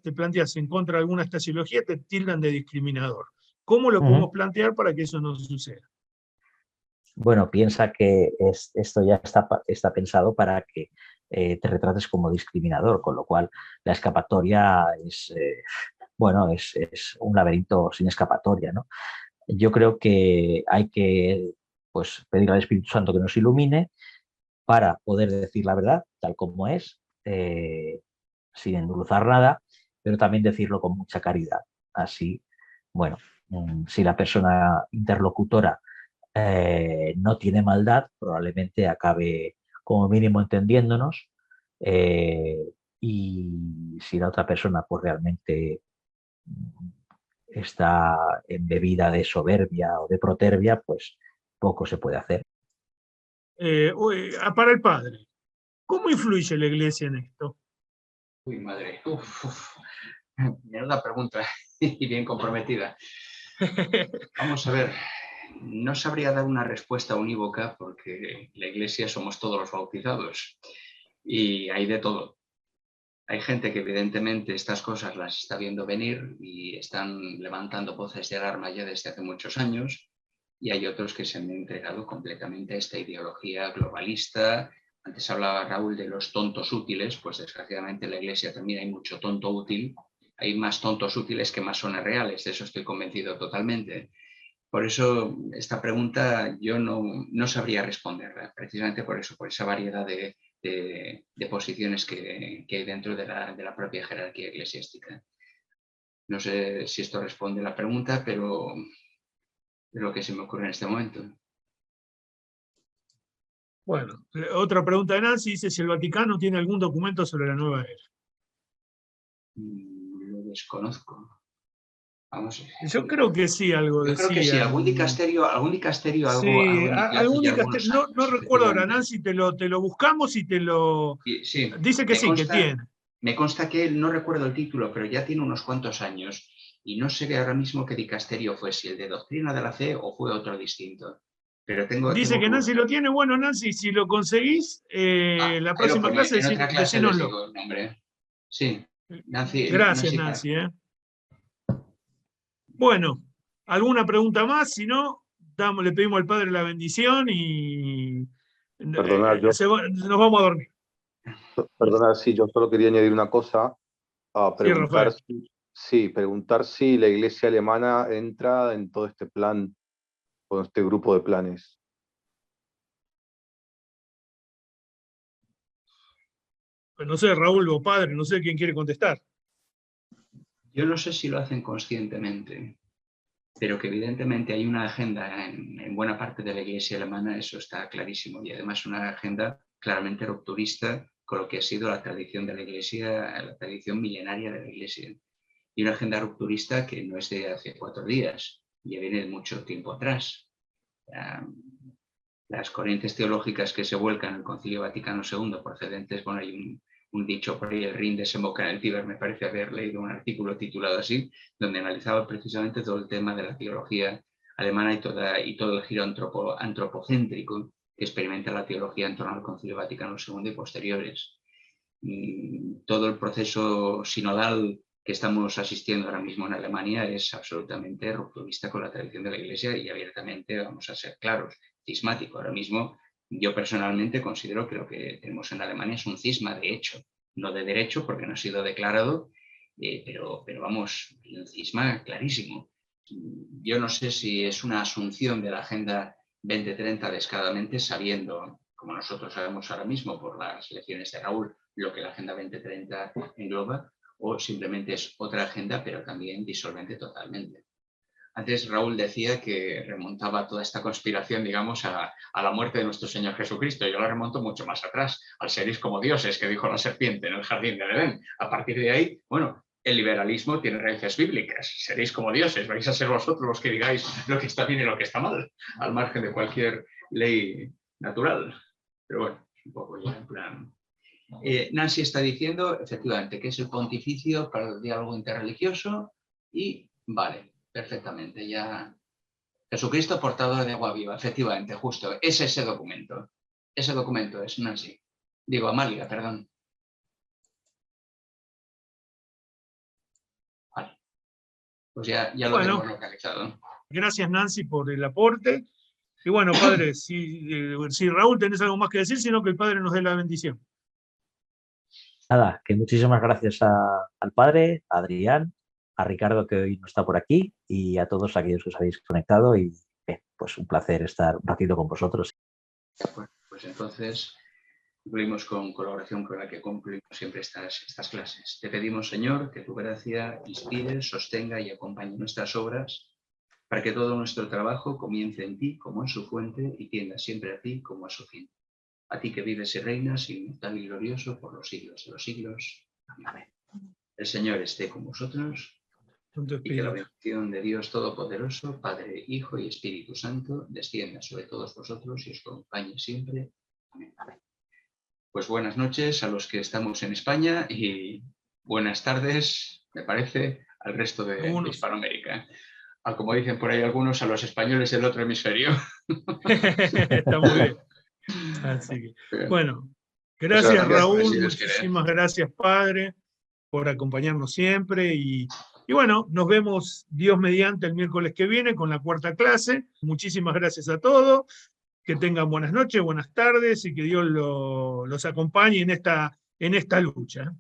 te planteas en contra de alguna ideología, te tildan de discriminador. ¿Cómo lo podemos plantear para que eso no suceda? Bueno, piensa que esto ya está pensado para que te retrates como discriminador, con lo cual la escapatoria es, bueno, es un laberinto sin escapatoria, ¿no? Yo creo que hay que pues, pedir al Espíritu Santo que nos ilumine para poder decir la verdad tal como es, sin endulzar nada, pero también decirlo con mucha caridad. Así, bueno, si la persona interlocutora no tiene maldad, probablemente acabe como mínimo entendiéndonos, y si la otra persona pues realmente está embebida de soberbia o de protervia, pues poco se puede hacer. Para el padre, ¿cómo influye la Iglesia en esto? Uy, madre. Menuda pregunta y bien comprometida. Vamos a ver, no sabría dar una respuesta unívoca porque la Iglesia somos todos los bautizados y hay de todo. Hay gente que evidentemente estas cosas las está viendo venir y están levantando voces de alarma ya desde hace muchos años, y hay otros que se han entregado completamente a esta ideología globalista. Antes hablaba Raúl de los tontos útiles, pues desgraciadamente en la Iglesia también hay mucho tonto útil. Hay más tontos útiles que masones reales, de eso estoy convencido totalmente. Por eso esta pregunta yo no sabría responderla, precisamente por eso, por esa variedad de posiciones que hay dentro de la propia jerarquía eclesiástica. No sé si esto responde a la pregunta, pero es lo que se me ocurre en este momento. Bueno, otra pregunta de Nancy dice si el Vaticano tiene algún documento sobre la nueva era. Lo desconozco. Vamos. Yo creo que sí, algo decía. Yo creo que sí, algún dicasterio, sí, algún dicasterio, no recuerdo ahora, Nancy, te lo buscamos y te lo... Sí, dice que sí, que tiene. Me consta que no recuerdo el título, pero ya tiene unos cuantos años y no sé ahora mismo qué dicasterio fue, si el de Doctrina de la Fe o fue otro distinto. Pero dice que Nancy lo tiene. Bueno, Nancy, si lo conseguís, la próxima clase, en otra clase les digo el nombre. Sí, Nancy. Gracias, Nancy. Bueno, ¿alguna pregunta más? Si no, le pedimos al Padre la bendición y Perdonad, nos vamos a dormir. Perdonad, sí, yo solo quería añadir una cosa, a preguntar, preguntar si la Iglesia alemana entra en todo este plan, con este grupo de planes. Pues no sé, Raúl o Padre, no sé quién quiere contestar. Yo no sé si lo hacen conscientemente, pero que evidentemente hay una agenda en buena parte de la Iglesia alemana, eso está clarísimo, y además una agenda claramente rupturista con lo que ha sido la tradición de la Iglesia, la tradición milenaria de la Iglesia. Y una agenda rupturista que no es de hace 4 días, ya viene de mucho tiempo atrás. Las corrientes teológicas que se vuelcan en el Concilio Vaticano II procedentes, bueno, hay un dicho por ahí, el Rin desemboca en el Tíber, me parece haber leído un artículo titulado así, donde analizaba precisamente todo el tema de la teología alemana y todo el giro antropocéntrico que experimenta la teología en torno al Concilio Vaticano II y posteriores. Todo el proceso sinodal que estamos asistiendo ahora mismo en Alemania es absolutamente rupturista con la tradición de la Iglesia y abiertamente, vamos a ser claros, cismático. Ahora mismo Yo personalmente considero que lo que tenemos en Alemania es un cisma de hecho, no de derecho porque no ha sido declarado, pero vamos, un cisma clarísimo. Yo no sé si es una asunción de la Agenda 2030 descaradamente, sabiendo, como nosotros sabemos ahora mismo por las lecciones de Raúl, lo que la Agenda 2030 engloba, o simplemente es otra agenda, pero también disolvente totalmente. Antes Raúl decía que remontaba toda esta conspiración, digamos, a la muerte de nuestro Señor Jesucristo. Yo la remonto mucho más atrás, al seréis como dioses, que dijo la serpiente en el jardín de Edén. A partir de ahí, bueno, el liberalismo tiene raíces bíblicas. Seréis como dioses, vais a ser vosotros los que digáis lo que está bien y lo que está mal, al margen de cualquier ley natural. Pero bueno, un poco ya en plan... Nancy está diciendo, efectivamente, que es el pontificio para el diálogo interreligioso y vale, perfectamente, ya... Jesucristo portador de agua viva, efectivamente, justo, es ese documento. Ese documento es Nancy. Digo, Amalia, perdón. Vale. Pues ya lo tenemos localizado. Gracias, Nancy, por el aporte. Y bueno, padre, si Raúl tenés algo más que decir, sino que el padre nos dé la bendición. Nada, que muchísimas gracias al padre, a Adrián, a Ricardo, que hoy no está por aquí, y a todos aquellos que os habéis conectado, y pues un placer estar un ratito con vosotros. Bueno, pues entonces concluimos con colaboración con la que concluimos siempre estas clases. Te pedimos, Señor, que tu gracia inspire, sostenga y acompañe nuestras obras, para que todo nuestro trabajo comience en ti como en su fuente y tienda siempre a ti como a su fin. A ti que vives y reinas, inmortal y glorioso por los siglos de los siglos. Amén. El Señor esté con vosotros y que la bendición de Dios Todopoderoso, Padre, Hijo y Espíritu Santo, descienda sobre todos vosotros y os acompañe siempre. Amén. Pues buenas noches a los que estamos en España y buenas tardes, me parece, al resto de Hispanoamérica. Como dicen por ahí algunos, a los españoles del otro hemisferio. Está muy bien. Así que, bueno, gracias Raúl, muchísimas gracias padre por acompañarnos siempre y bueno, nos vemos Dios mediante el miércoles que viene con la 4ª clase. Muchísimas gracias a todos, que tengan buenas noches, buenas tardes y que Dios los acompañe en esta lucha.